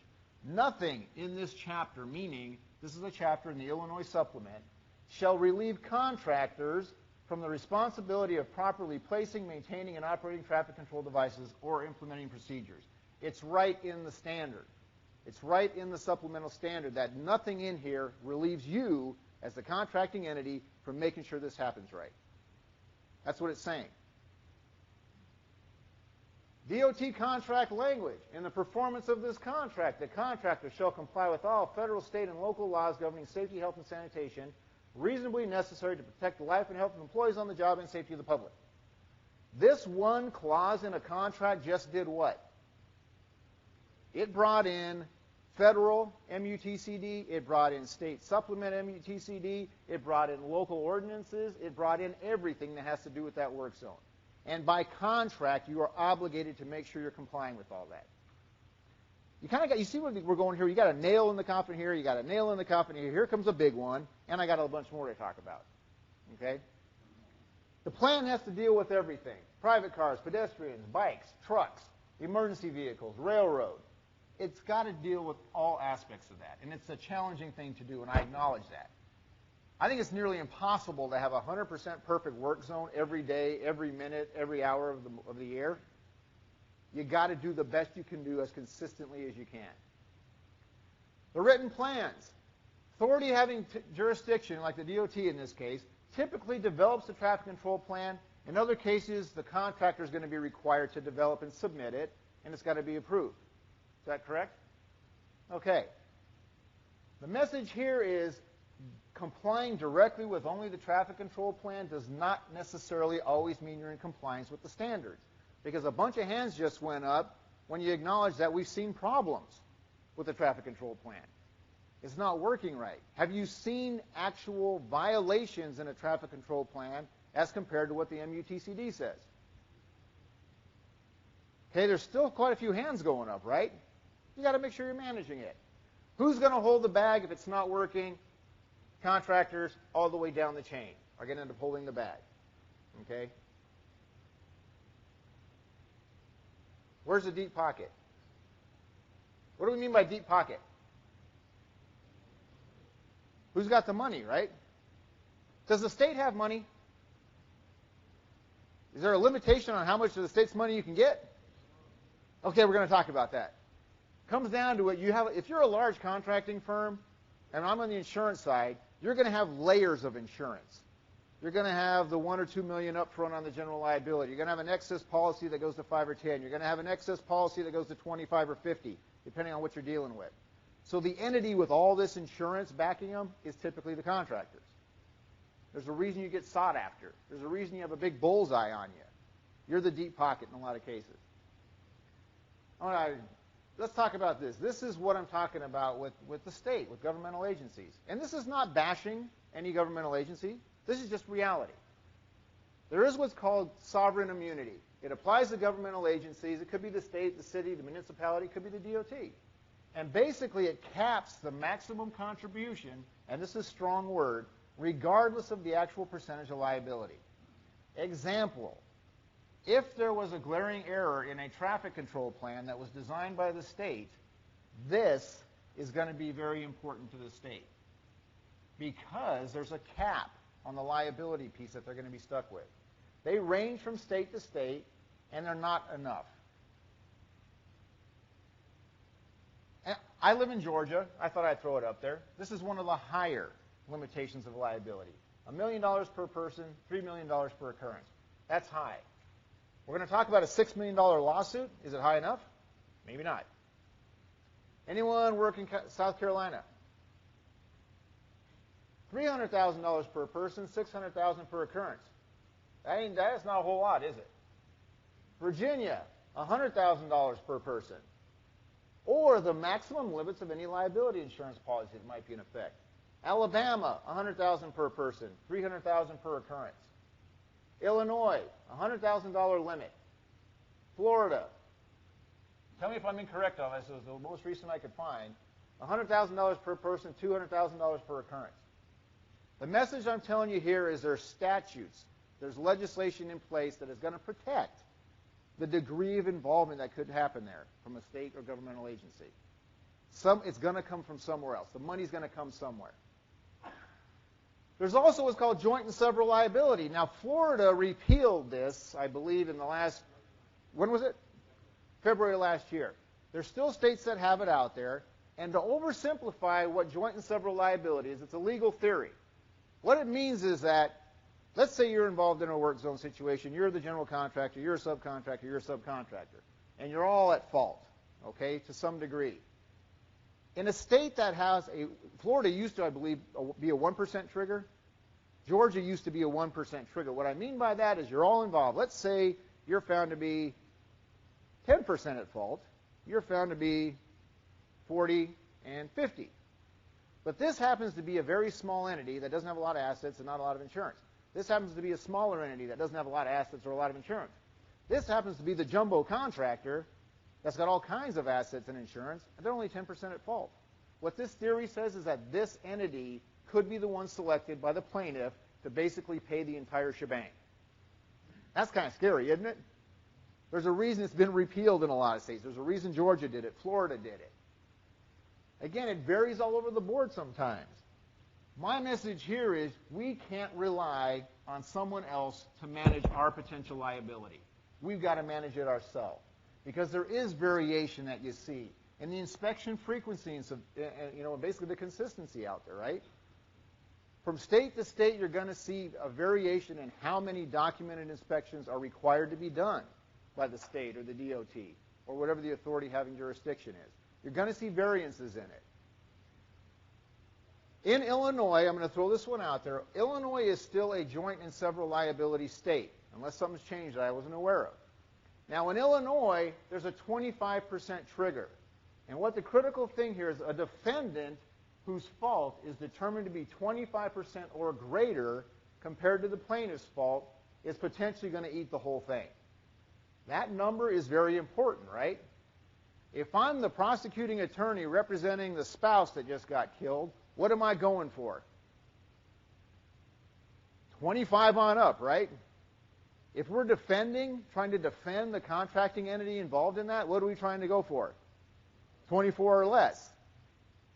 Nothing in this chapter, meaning this is a chapter in the Illinois supplement, shall relieve contractors from the responsibility of properly placing, maintaining, and operating traffic control devices or implementing procedures. It's right in the standard. It's right in the supplemental standard that nothing in here relieves you as the contracting entity from making sure this happens right. That's what it's saying. DOT contract language. In the performance of this contract, the contractor shall comply with all federal, state, and local laws governing safety, health, and sanitation reasonably necessary to protect the life and health of employees on the job and safety of the public. This one clause in a contract just did what? It brought in federal MUTCD, it brought in state supplement MUTCD, it brought in local ordinances, it brought in everything that has to do with that work zone. And by contract, you are obligated to make sure you're complying with all that. You kind of got, you see where we're going here? You got a nail in the coffin here, you got a nail in the coffin here, here comes a big one, and I got a bunch more to talk about. Okay? The plan has to deal with everything. Private cars, pedestrians, bikes, trucks, emergency vehicles, railroad. It's got to deal with all aspects of that, and it's a challenging thing to do, and I acknowledge that. I think it's nearly impossible to have a 100% perfect work zone every day, every minute, every hour of the year. You got to do the best you can do as consistently as you can. The written plans. Authority having jurisdiction, like the DOT in this case, typically develops the traffic control plan. In other cases, the contractor is going to be required to develop and submit it, and it's got to be approved. Is that correct? Okay. The message here is complying directly with only the traffic control plan does not necessarily always mean you're in compliance with the standards, because a bunch of hands just went up when you acknowledge that we've seen problems with the traffic control plan. It's not working right. Have you seen actual violations in a traffic control plan as compared to what the MUTCD says? Okay, there's still quite a few hands going up, right? You got to make sure you're managing it. Who's going to hold the bag if it's not working? Contractors all the way down the chain are going to end up holding the bag. Okay? Where's the deep pocket? What do we mean by deep pocket? Who's got the money, right? Does the state have money? Is there a limitation on how much of the state's money you can get? Okay, we're going to talk about that. Comes down to it. If you're a large contracting firm, and I'm on the insurance side, you're going to have layers of insurance. You're going to have the 1 or 2 million up front on the general liability. You're going to have an excess policy that goes to 5 or 10. You're going to have an excess policy that goes to 25 or 50, depending on what you're dealing with. So the entity with all this insurance backing them is typically the contractors. There's a reason you get sought after. There's a reason you have a big bullseye on you. You're the deep pocket in a lot of cases. All right, let's talk about this. This is what I'm talking about with the state, with governmental agencies. And this is not bashing any governmental agency. This is just reality. There is what's called sovereign immunity. It applies to governmental agencies. It could be the state, the city, the municipality. It could be the DOT. And basically, it caps the maximum contribution, and this is a strong word, regardless of the actual percentage of liability. Example, if there was a glaring error in a traffic control plan that was designed by the state, this is going to be very important to the state because there's a cap on the liability piece that they're going to be stuck with. They range from state to state, and they're not enough. And I live in Georgia. I thought I'd throw it up there. This is one of the higher limitations of liability. $1 million per person, $3 million per occurrence. That's high. We're going to talk about a $6 million lawsuit. Is it high enough? Maybe not. Anyone work in South Carolina? $300,000 per person, $600,000 per occurrence. That's not a whole lot, is it? Virginia, $100,000 per person. Or the maximum limits of any liability insurance policy that might be in effect. Alabama, $100,000 per person, $300,000 per occurrence. Illinois, $100,000 limit. Florida, tell me if I'm incorrect on this, it was the most recent I could find, $100,000 per person, $200,000 per occurrence. The message I'm telling you here is there's statutes, there's legislation in place that is going to protect the degree of involvement that could happen there from a state or governmental agency. It's going to come from somewhere else. The money's going to come somewhere. There's also what's called joint and several liability. Now, Florida repealed this, I believe, in the last, when was it? February last year. There's still states that have it out there. And to oversimplify what joint and several liability is, it's a legal theory. What it means is that, let's say you're involved in a work zone situation. You're the general contractor, you're a subcontractor, you're a subcontractor. And you're all at fault, okay, to some degree. In a state that has Florida used to, I believe, be a 1% trigger. Georgia used to be a 1% trigger. What I mean by that is you're all involved. Let's say you're found to be 10% at fault. You're found to be 40 and 50. But this happens to be a very small entity that doesn't have a lot of assets and not a lot of insurance. This happens to be a smaller entity that doesn't have a lot of assets or a lot of insurance. This happens to be the jumbo contractor that's got all kinds of assets and insurance, and they're only 10% at fault. What this theory says is that this entity could be the one selected by the plaintiff to basically pay the entire shebang. That's kind of scary, isn't it? There's a reason it's been repealed in a lot of states. There's a reason Georgia did it, Florida did it. Again, it varies all over the board sometimes. My message here is we can't rely on someone else to manage our potential liability. We've got to manage it ourselves. Because there is variation that you see in the inspection frequency and basically the consistency out there, right? From state to state, you're going to see a variation in how many documented inspections are required to be done by the state or the DOT or whatever the authority having jurisdiction is. You're going to see variances in it. In Illinois, I'm going to throw this one out there, Illinois is still a joint and several liability state, unless something's changed that I wasn't aware of. Now, in Illinois, there's a 25% trigger. And what the critical thing here is a defendant whose fault is determined to be 25% or greater compared to the plaintiff's fault is potentially going to eat the whole thing. That number is very important, right? If I'm the prosecuting attorney representing the spouse that just got killed, what am I going for? 25 on up, right? If we're trying to defend the contracting entity involved in that, what are we trying to go for? 24 or less.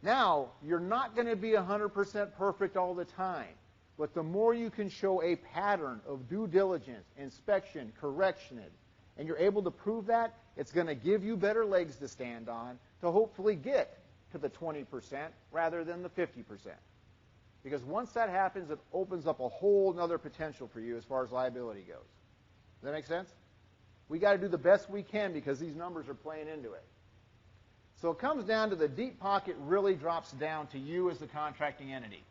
Now, you're not going to be 100% perfect all the time, but the more you can show a pattern of due diligence, inspection, correction, and you're able to prove that, it's going to give you better legs to stand on to hopefully get to the 20% rather than the 50%. Because once that happens, it opens up a whole other potential for you as far as liability goes. Does that make sense? We got to do the best we can because these numbers are playing into it. So it comes down to the deep pocket really drops down to you as the contracting entity.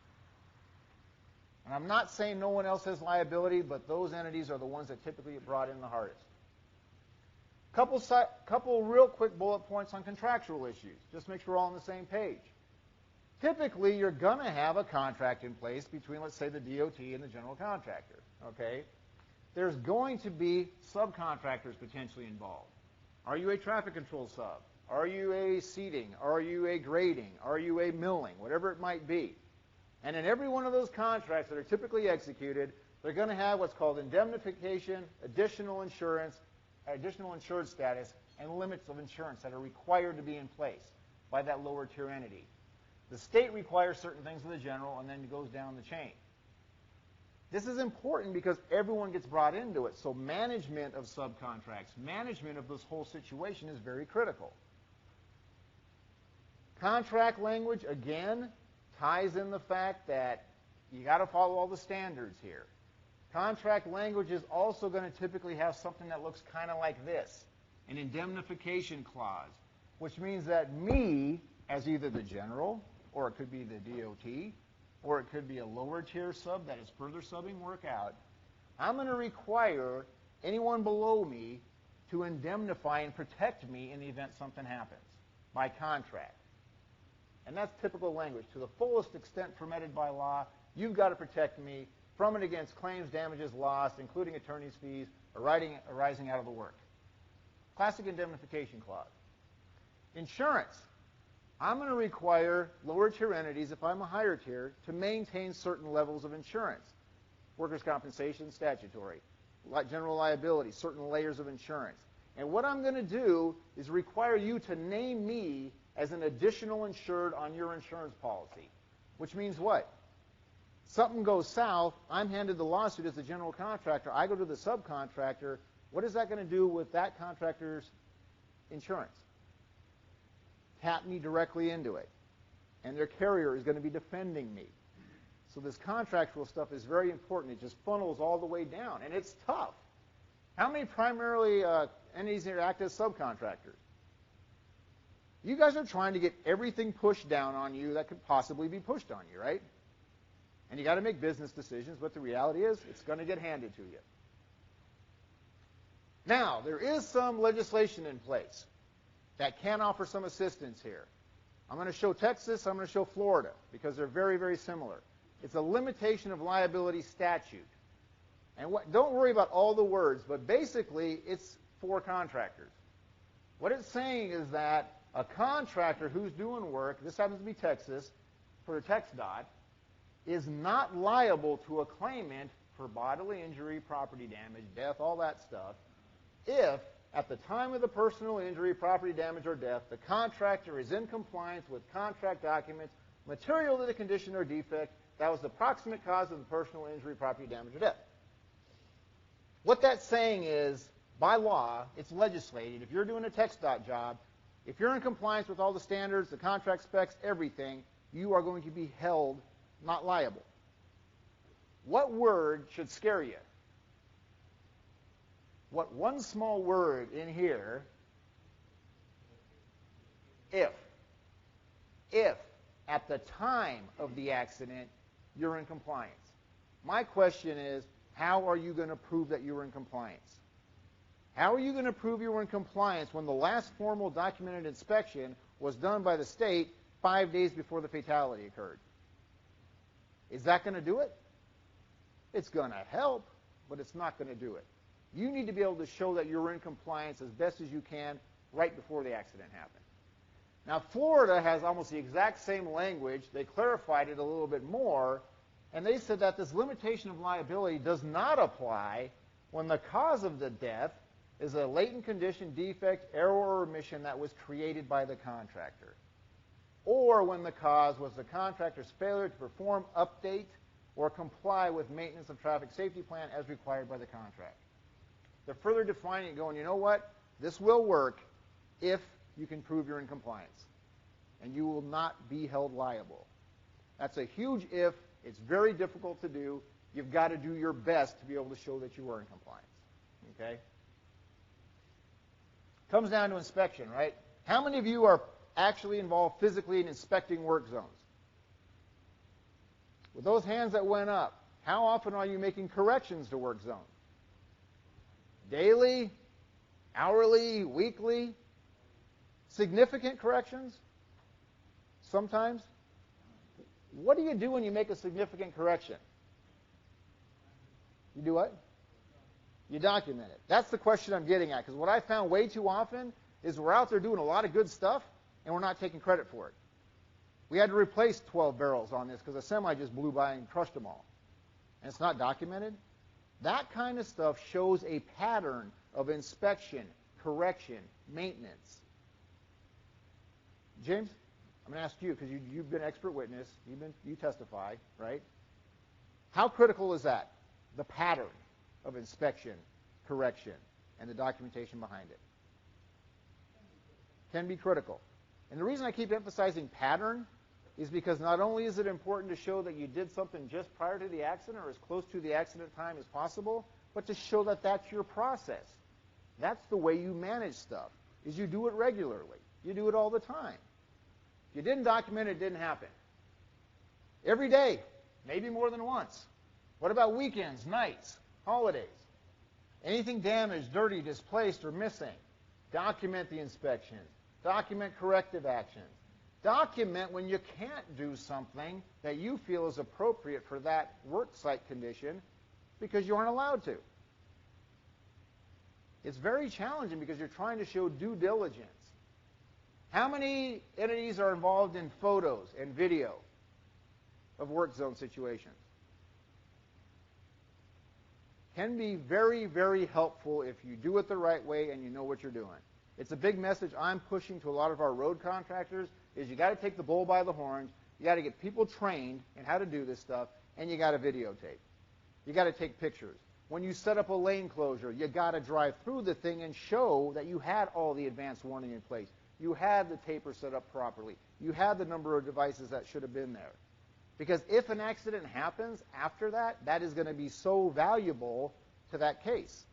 And I'm not saying no one else has liability, but those entities are the ones that typically get brought in the hardest. Couple real quick bullet points on contractual issues. Just make sure we're all on the same page. Typically, you're going to have a contract in place between, let's say, the DOT and the general contractor. Okay? There's going to be subcontractors potentially involved. Are you a traffic control sub? Are you a seating? Are you a grading? Are you a milling? Whatever it might be. And in every one of those contracts that are typically executed, they're going to have what's called indemnification, additional insurance, additional insured status, and limits of insurance that are required to be in place by that lower tier entity. The state requires certain things of the general, and then it goes down the chain. This is important because everyone gets brought into it, so management of subcontracts, management of this whole situation is very critical. Contract language, again, ties in the fact that you got to follow all the standards here. Contract language is also going to typically have something that looks kind of like this, an indemnification clause, which means that me, as either the general, or it could be the DOT, or it could be a lower tier sub that is further subbing work out, I'm going to require anyone below me to indemnify and protect me in the event something happens by contract. And that's typical language. To the fullest extent permitted by law, you've got to protect me from and against claims, damages, loss, including attorney's fees, arising out of the work. Classic indemnification clause. Insurance. I'm going to require lower tier entities, if I'm a higher tier, to maintain certain levels of insurance. Workers' compensation, statutory. General liability, certain layers of insurance. And what I'm going to do is require you to name me as an additional insured on your insurance policy. Which means what? Something goes south, I'm handed the lawsuit as the general contractor, I go to the subcontractor, what is that going to do with that contractor's insurance? Tap me directly into it. And their carrier is going to be defending me. So this contractual stuff is very important. It just funnels all the way down. And it's tough. How many primarily entities here act as subcontractors? You guys are trying to get everything pushed down on you that could possibly be pushed on you, right? And you got to make business decisions, but the reality is it's going to get handed to you. Now, there is some legislation in place that can offer some assistance here. I'm going to show Texas, I'm going to show Florida, because they're very, very similar. It's a limitation of liability statute. And don't worry about all the words, but basically it's for contractors. What it's saying is that a contractor who's doing work, this happens to be Texas, for the TxDOT, is not liable to a claimant for bodily injury, property damage, death, all that stuff, if at the time of the personal injury, property damage, or death, the contractor is in compliance with contract documents material to the condition or defect that was the proximate cause of the personal injury, property damage, or death. What that's saying is, by law, it's legislated. If you're doing a TxDOT job, if you're in compliance with all the standards, the contract specs, everything, you are going to be held not liable. What word should scare you? What one small word in here, if. If at the time of the accident you're in compliance. My question is, how are you going to prove that you were in compliance? How are you going to prove you were in compliance when the last formal documented inspection was done by the state 5 days before the fatality occurred? Is that going to do it? It's going to help, but it's not going to do it. You need to be able to show that you're in compliance as best as you can right before the accident happened. Now, Florida has almost the exact same language. They clarified it a little bit more, and they said that this limitation of liability does not apply when the cause of the death is a latent condition, defect, error, or omission that was created by the contractor, or when the cause was the contractor's failure to perform, update, or comply with maintenance of traffic safety plan as required by the contract. They're further defining it, going, you know what? This will work if you can prove you're in compliance, and you will not be held liable. That's a huge if, It's very difficult to do. You've got to do your best to be able to show that you were in compliance. Okay? Comes down to inspection, right? How many of you are actually involved physically in inspecting work zones? With those hands that went up, how often are you making corrections to work zones? Daily? Hourly? Weekly? Significant corrections? Sometimes? What do you do when you make a significant correction? You do what? You document it. That's the question I'm getting at, because what I found way too often is we're out there doing a lot of good stuff, and we're not taking credit for it. We had to replace 12 barrels on this because a semi just blew by and crushed them all. And it's not documented. That kind of stuff shows a pattern of inspection, correction, maintenance. James, I'm going to ask you, because you've been expert witness, you testify, right? How critical is that? The pattern of inspection, correction, and the documentation behind it. Can be critical. And the reason I keep emphasizing pattern is because not only is it important to show that you did something just prior to the accident or as close to the accident time as possible, but to show that that's your process. That's the way you manage stuff, is you do it regularly. You do it all the time. If you didn't document it, it didn't happen. Every day, maybe more than once. What about weekends, nights, holidays? Anything damaged, dirty, displaced, or missing? Document the inspections. Document corrective actions. Document when you can't do something that you feel is appropriate for that work site condition because you aren't allowed to. It's very challenging because you're trying to show due diligence. How many entities are involved in photos and video of work zone situations? Can be very, very helpful if you do it the right way and you know what you're doing. It's a big message I'm pushing to a lot of our road contractors is you got to take the bull by the horns, you got to get people trained in how to do this stuff, and you got to videotape. You got to take pictures. When you set up a lane closure, you got to drive through the thing and show that you had all the advanced warning in place. You had the taper set up properly. You had the number of devices that should have been there. Because if an accident happens after that, that is going to be so valuable to that case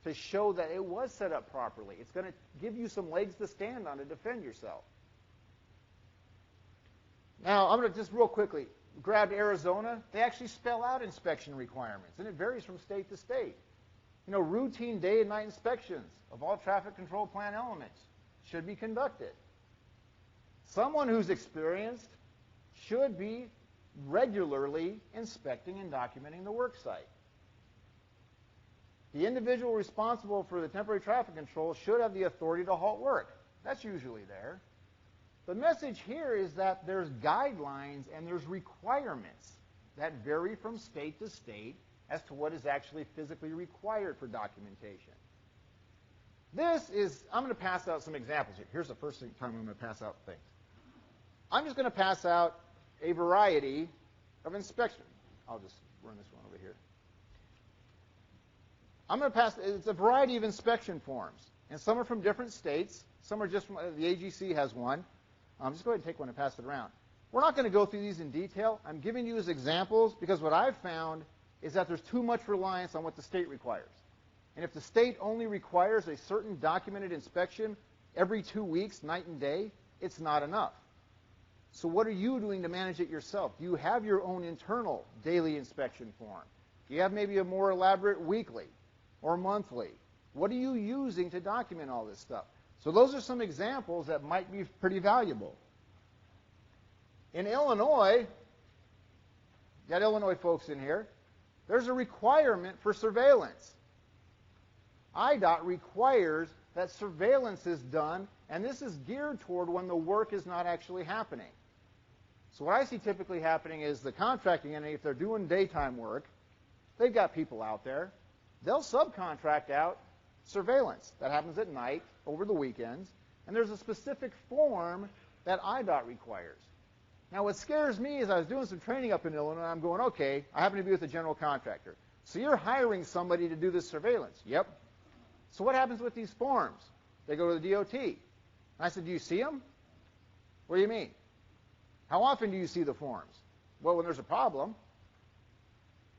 to show that it was set up properly. It's going to give you some legs to stand on to defend yourself. Now, I'm going to just real quickly grab Arizona. They actually spell out inspection requirements, and it varies from state to state. You know, routine day and night inspections of all traffic control plan elements should be conducted. Someone who's experienced should be regularly inspecting and documenting the work site. The individual responsible for the temporary traffic control should have the authority to halt work. That's usually there. The message here is that there's guidelines and there's requirements that vary from state to state as to what is actually physically required for documentation. I'm going to pass out some examples here. Here's the first time I'm going to pass out things. I'm just going to pass out a variety of inspection. I'll just run this one over here. It's a variety of inspection forms, and some are from different states. Some are just from, the AGC has one. Just go ahead and take one and pass it around. We're not going to go through these in detail. I'm giving you as examples because what I've found is that there's too much reliance on what the state requires. And if the state only requires a certain documented inspection every 2 weeks, night and day, it's not enough. So what are you doing to manage it yourself? Do you have your own internal daily inspection form? Do you have maybe a more elaborate weekly or monthly? What are you using to document all this stuff? So those are some examples that might be pretty valuable. In Illinois, you got Illinois folks in here, there's a requirement for surveillance. IDOT requires that surveillance is done, and this is geared toward when the work is not actually happening. So what I see typically happening is the contracting entity, if they're doing daytime work, they've got people out there. They'll subcontract out surveillance. That happens at night, over the weekends, and there's a specific form that IDOT requires. Now, what scares me is I was doing some training up in Illinois, and I'm going, okay, I happen to be with a general contractor. So you're hiring somebody to do this surveillance. Yep. So what happens with these forms? They go to the DOT. And I said, do you see them? What do you mean? How often do you see the forms? Well, when there's a problem,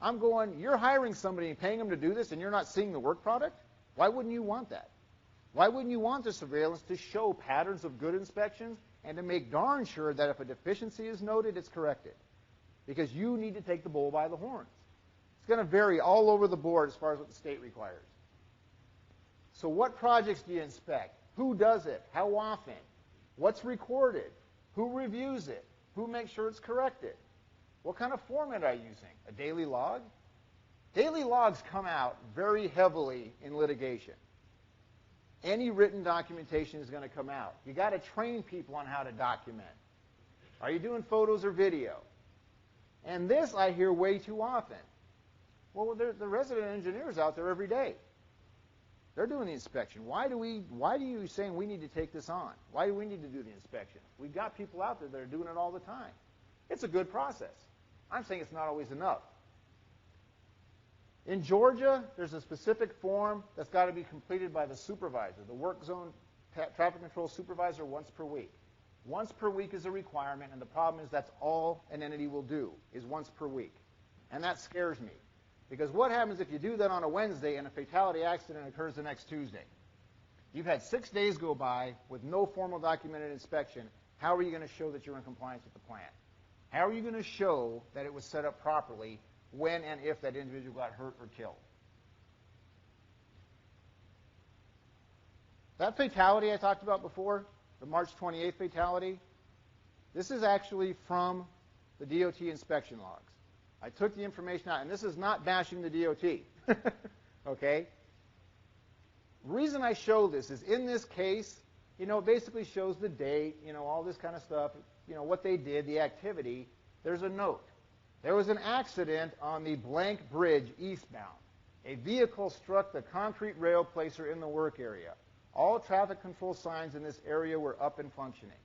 I'm going, you're hiring somebody and paying them to do this, and you're not seeing the work product? Why wouldn't you want that? Why wouldn't you want the surveillance to show patterns of good inspections and to make darn sure that if a deficiency is noted, it's corrected? Because you need to take the bull by the horns. It's going to vary all over the board as far as what the state requires. So what projects do you inspect? Who does it? How often? What's recorded? Who reviews it? Who makes sure it's corrected? What kind of format are you using? A daily log? Daily logs come out very heavily in litigation. Any written documentation is going to come out. You got to train people on how to document. Are you doing photos or video? And this I hear way too often. Well, the resident engineers out there every day. They're doing the inspection. Why do you saying we need to take this on? Why do we need to do the inspection? We've got people out there that are doing it all the time. It's a good process. I'm saying it's not always enough. In Georgia, there's a specific form that's got to be completed by the supervisor, the work zone traffic control supervisor, once per week. Once per week is a requirement, and the problem is that's all an entity will do, is once per week. And that scares me. Because what happens if you do that on a Wednesday and a fatality accident occurs the next Tuesday? You've had 6 days go by with no formal documented inspection. How are you going to show that you're in compliance with the plan? How are you going to show that it was set up properly when and if that individual got hurt or killed? That fatality I talked about before, the March 28th fatality, this is actually from the DOT inspection logs. I took the information out, and this is not bashing the DOT, okay? The reason I show this is in this case, it basically shows the date, all this kind of stuff, what they did, the activity. There's a note. There was an accident on the blank bridge eastbound. A vehicle struck the concrete rail placer in the work area. All traffic control signs in this area were up and functioning.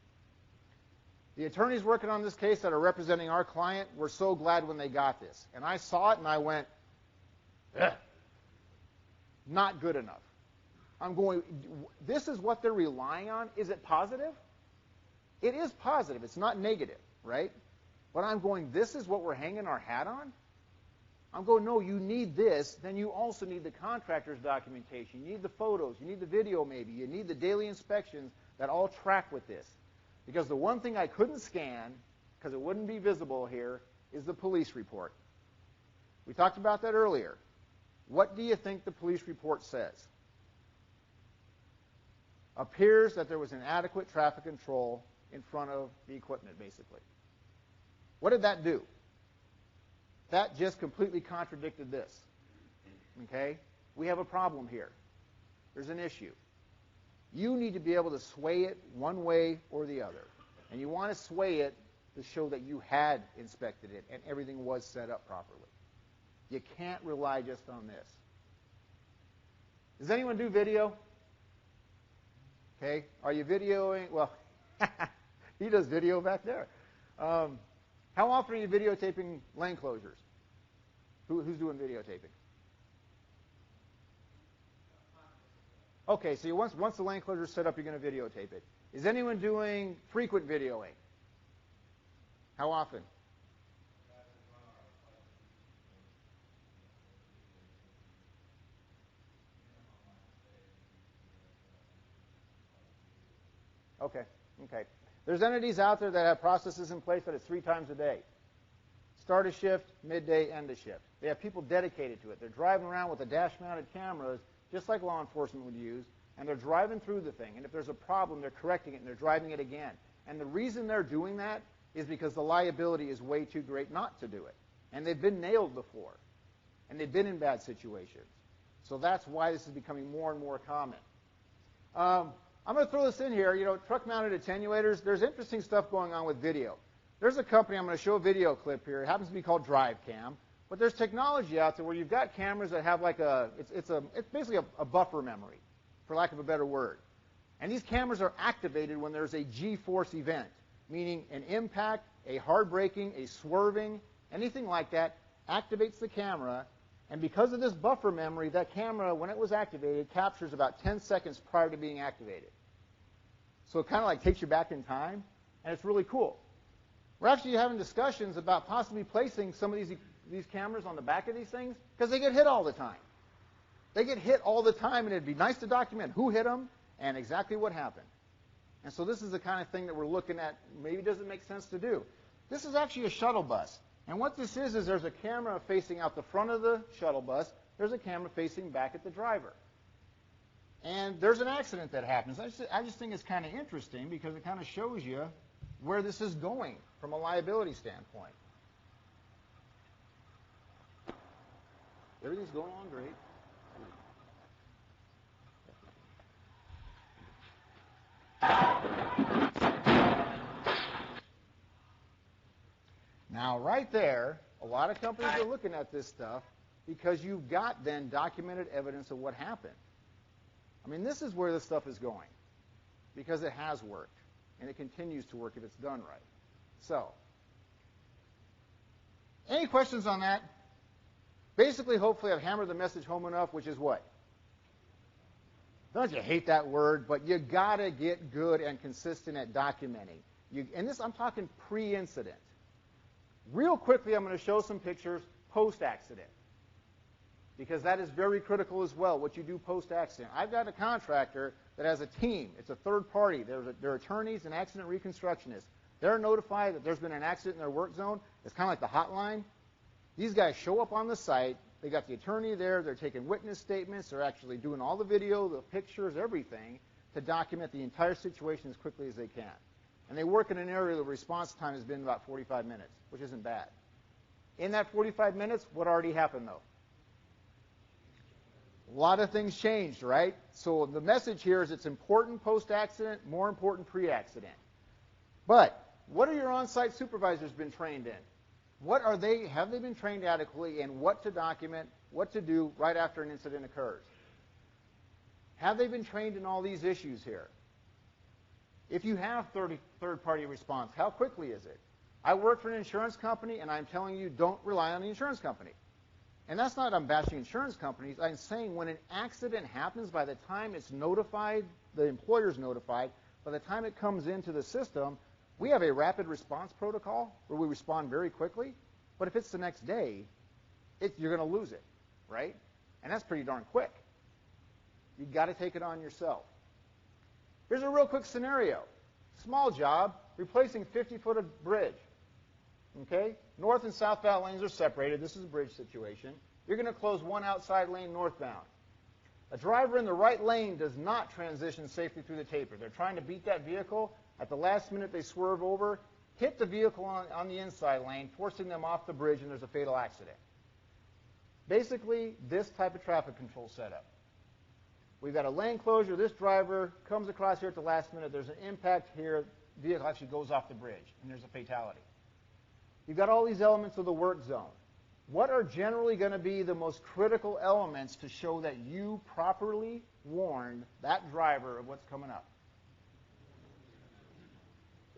The attorneys working on this case that are representing our client were so glad when they got this. And I saw it and I went, ugh, not good enough. I'm going, this is what they're relying on. Is it positive? It is positive. It's not negative, right? But I'm going, this is what we're hanging our hat on? I'm going, no, you need this. Then you also need the contractor's documentation. You need the photos. You need the video maybe. You need the daily inspections that all track with this. Because the one thing I couldn't scan, because it wouldn't be visible here, is the police report. We talked about that earlier. What do you think the police report says? Appears that there was inadequate traffic control in front of the equipment, basically. What did that do? That just completely contradicted this. Okay? We have a problem here. There's an issue. You need to be able to sway it one way or the other. And you want to sway it to show that you had inspected it and everything was set up properly. You can't rely just on this. Does anyone do video? Okay. Are you videoing? Well, he does video back there. How often are you videotaping lane closures? Who's doing videotaping? Okay, so once the lane closure is set up, you're going to videotape it. Is anyone doing frequent videoing? How often? Okay. There's entities out there that have processes in place that it's 3 times a day. Start a shift, midday, end a shift. They have people dedicated to it. They're driving around with the dash-mounted cameras, just like law enforcement would use, and they're driving through the thing. And if there's a problem, they're correcting it, and they're driving it again. And the reason they're doing that is because the liability is way too great not to do it. And they've been nailed before. And they've been in bad situations. So that's why this is becoming more and more common. I'm going to throw this in here. Truck-mounted attenuators, there's interesting stuff going on with video. There's a company, I'm going to show a video clip here. It happens to be called DriveCam. But there's technology out there where you've got cameras that have like it's basically a buffer memory, for lack of a better word. And these cameras are activated when there's a G-force event, meaning an impact, a hard braking, a swerving, anything like that activates the camera. And because of this buffer memory, that camera, when it was activated, captures about 10 seconds prior to being activated. So it kind of like takes you back in time, and it's really cool. We're actually having discussions about possibly placing some of these cameras on the back of these things because they get hit all the time. They get hit all the time, and it'd be nice to document who hit them and exactly what happened. And so this is the kind of thing that we're looking at. Maybe it doesn't make sense to do. This is actually a shuttle bus. And what this is there's a camera facing out the front of the shuttle bus. There's a camera facing back at the driver. And there's an accident that happens. I just think it's kind of interesting because it kind of shows you where this is going from a liability standpoint. Everything's going on great. Now, right there, a lot of companies are looking at this stuff because you've got then documented evidence of what happened. I mean, this is where this stuff is going because it has worked, and it continues to work if it's done right. So, any questions on that? Basically, hopefully, I've hammered the message home enough, which is what? Don't you hate that word? But you got to get good and consistent at documenting. And this, I'm talking pre-incident. Real quickly, I'm going to show some pictures post-accident because that is very critical as well, what you do post-accident. I've got a contractor that has a team. It's a third party. They're attorneys and accident reconstructionists. They're notified that there's been an accident in their work zone. It's kind of like the hotline. These guys show up on the site. They got the attorney there. They're taking witness statements. They're actually doing all the video, the pictures, everything to document the entire situation as quickly as they can. And they work in an area where the response time has been about 45 minutes, which isn't bad. In that 45 minutes, what already happened, though? A lot of things changed, right? So the message here is it's important post-accident, more important pre-accident. But what are your on-site supervisors been trained in? Have they been trained adequately in what to document, what to do right after an incident occurs? Have they been trained in all these issues here? If you have third-party response, how quickly is it? I work for an insurance company, and I'm telling you, don't rely on the insurance company. And that's not I'm bashing insurance companies. I'm saying when an accident happens, by the time it's notified, the employer's notified, by the time it comes into the system, we have a rapid response protocol where we respond very quickly. But if it's the next day, you're going to lose it, right? And that's pretty darn quick. You've got to take it on yourself. Here's a real quick scenario. Small job, replacing 50-foot of bridge. Okay? North and southbound lanes are separated. This is a bridge situation. You're going to close one outside lane northbound. A driver in the right lane does not transition safely through the taper. They're trying to beat that vehicle. At the last minute, they swerve over, hit the vehicle on the inside lane, forcing them off the bridge, and there's a fatal accident. Basically, this type of traffic control setup. We've got a lane closure. This driver comes across here at the last minute. There's an impact here. The vehicle actually goes off the bridge, and there's a fatality. You've got all these elements of the work zone. What are generally going to be the most critical elements to show that you properly warned that driver of what's coming up?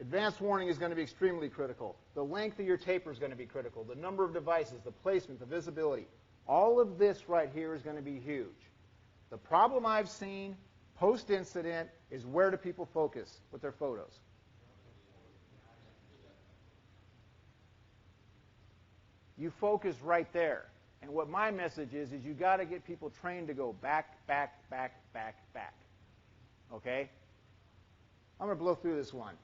Advanced warning is going to be extremely critical. The length of your taper is going to be critical. The number of devices, the placement, the visibility. All of this right here is going to be huge. The problem I've seen post-incident is where do people focus with their photos? You focus right there. And what my message is you got to get people trained to go back, back, back, back, back. Okay? I'm going to blow through this one.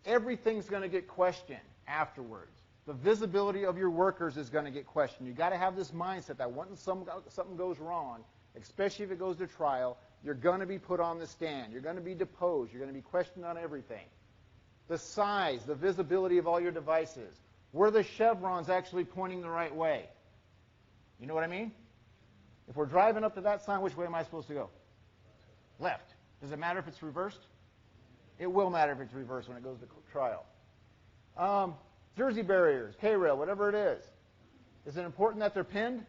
Everything's going to get questioned afterwards. The visibility of your workers is going to get questioned. You've got to have this mindset that once something goes wrong, especially if it goes to trial, you're going to be put on the stand. You're going to be deposed. You're going to be questioned on everything. The size, the visibility of all your devices. Were the chevrons actually pointing the right way? You know what I mean? If we're driving up to that sign, which way am I supposed to go? Left. Does it matter if it's reversed? It will matter if it's reversed when it goes to trial. Jersey barriers, K-rail, whatever it is. Is it important that they're pinned?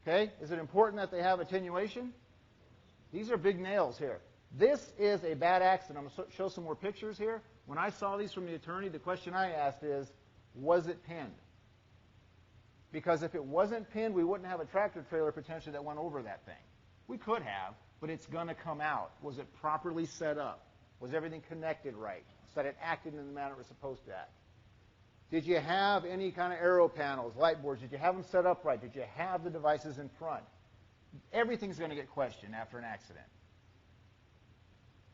Okay. Is it important that they have attenuation? These are big nails here. This is a bad accident. I'm going to show some more pictures here. When I saw these from the attorney, the question I asked is, was it pinned? Because if it wasn't pinned, we wouldn't have a tractor trailer potentially that went over that thing. We could have, but it's going to come out. Was it properly set up? Was everything connected right? So that it acted in the manner it was supposed to act? Did you have any kind of aero panels, light boards? Did you have them set up right? Did you have the devices in front? Everything's going to get questioned after an accident.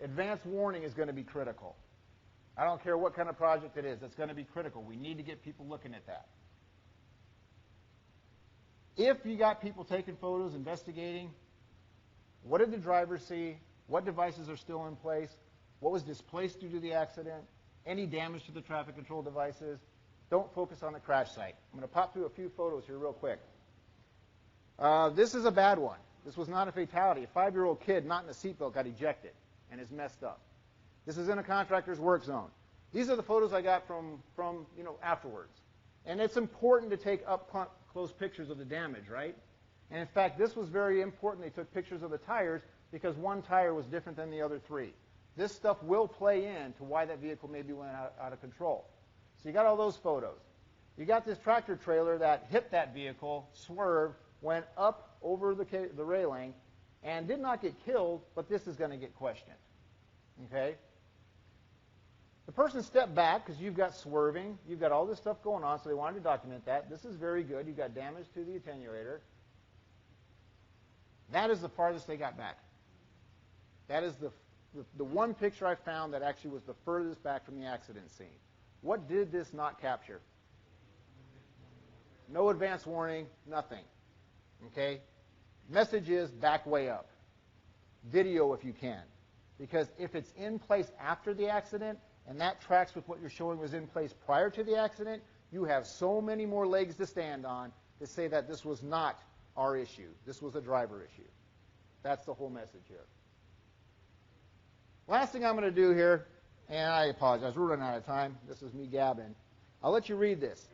Advanced warning is going to be critical. I don't care what kind of project it is. It's going to be critical. We need to get people looking at that. If you got people taking photos, investigating, what did the driver see? What devices are still in place? What was displaced due to the accident? Any damage to the traffic control devices? Don't focus on the crash site. I'm going to pop through a few photos here real quick. This is a bad one. This was not a fatality. A 5-year-old kid not in a seatbelt got ejected and is messed up. This is in a contractor's work zone. These are the photos I got from afterwards. And it's important to take up close pictures of the damage, right? And in fact, this was very important. They took pictures of the tires because one tire was different than the other three. This stuff will play into why that vehicle maybe went out of control. So you got all those photos. You got this tractor trailer that hit that vehicle, swerved, went up over the railing, and did not get killed, but this is going to get questioned. Okay? The person stepped back because you've got swerving. You've got all this stuff going on, so they wanted to document that. This is very good. You've got damage to the attenuator. That is the farthest they got back. That is the one picture I found that actually was the furthest back from the accident scene. What did this not capture? No advance warning, nothing. Okay? Message is back way up. Video if you can. Because if it's in place after the accident, and that tracks with what you're showing was in place prior to the accident, you have so many more legs to stand on to say that this was not our issue. This was a driver issue. That's the whole message here. Last thing I'm going to do here, and I apologize, we're running out of time. This is me gabbing. I'll let you read this.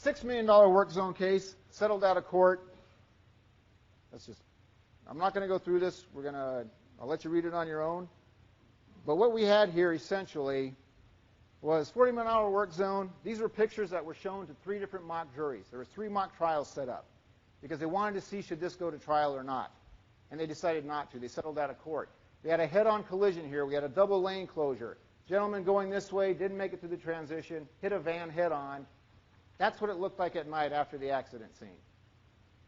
$6 million work zone case, settled out of court. I'm not going to go through this. I'll let you read it on your own. But what we had here essentially was 40-mile-an-hour work zone. These were pictures that were shown to 3 different mock juries. There were 3 mock trials set up because they wanted to see should this go to trial or not. And they decided not to. They settled out of court. They had a head-on collision here. We had a double lane closure. Gentleman going this way, didn't make it through the transition, hit a van head-on. That's what it looked like at night after the accident scene.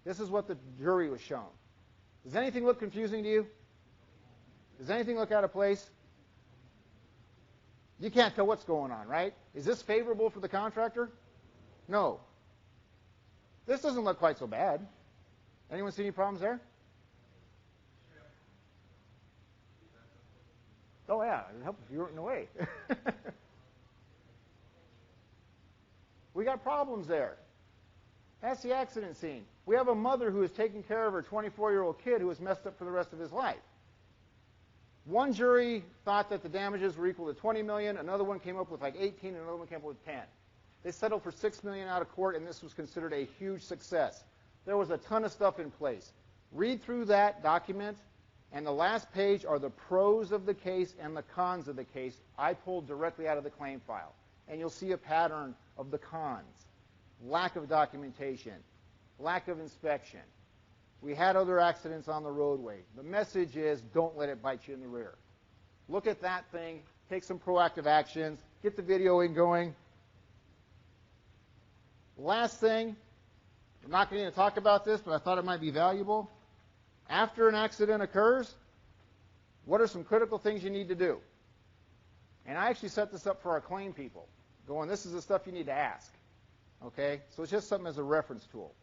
This is what the jury was shown. Does anything look confusing to you? Does anything look out of place? You can't tell what's going on, right? Is this favorable for the contractor? No. This doesn't look quite so bad. Anyone see any problems there? Oh, yeah. It would help if you weren't in the way. We got problems there. That's the accident scene. We have a mother who is taking care of her 24-year-old kid who was messed up for the rest of his life. One jury thought that the damages were equal to $20 million. Another one came up with like 18, and another one came up with 10. They settled for $6 million out of court, and this was considered a huge success. There was a ton of stuff in place. Read through that document, and the last page are the pros of the case and the cons of the case I pulled directly out of the claim file. And you'll see a pattern of the cons. Lack of documentation, lack of inspection. We had other accidents on the roadway. The message is don't let it bite you in the rear. Look at that thing, take some proactive actions, get the videoing going. Last thing, I'm not going to talk about this, but I thought it might be valuable. After an accident occurs, what are some critical things you need to do? And I actually set this up for our claim people, going, this is the stuff you need to ask. Okay? So it's just something as a reference tool.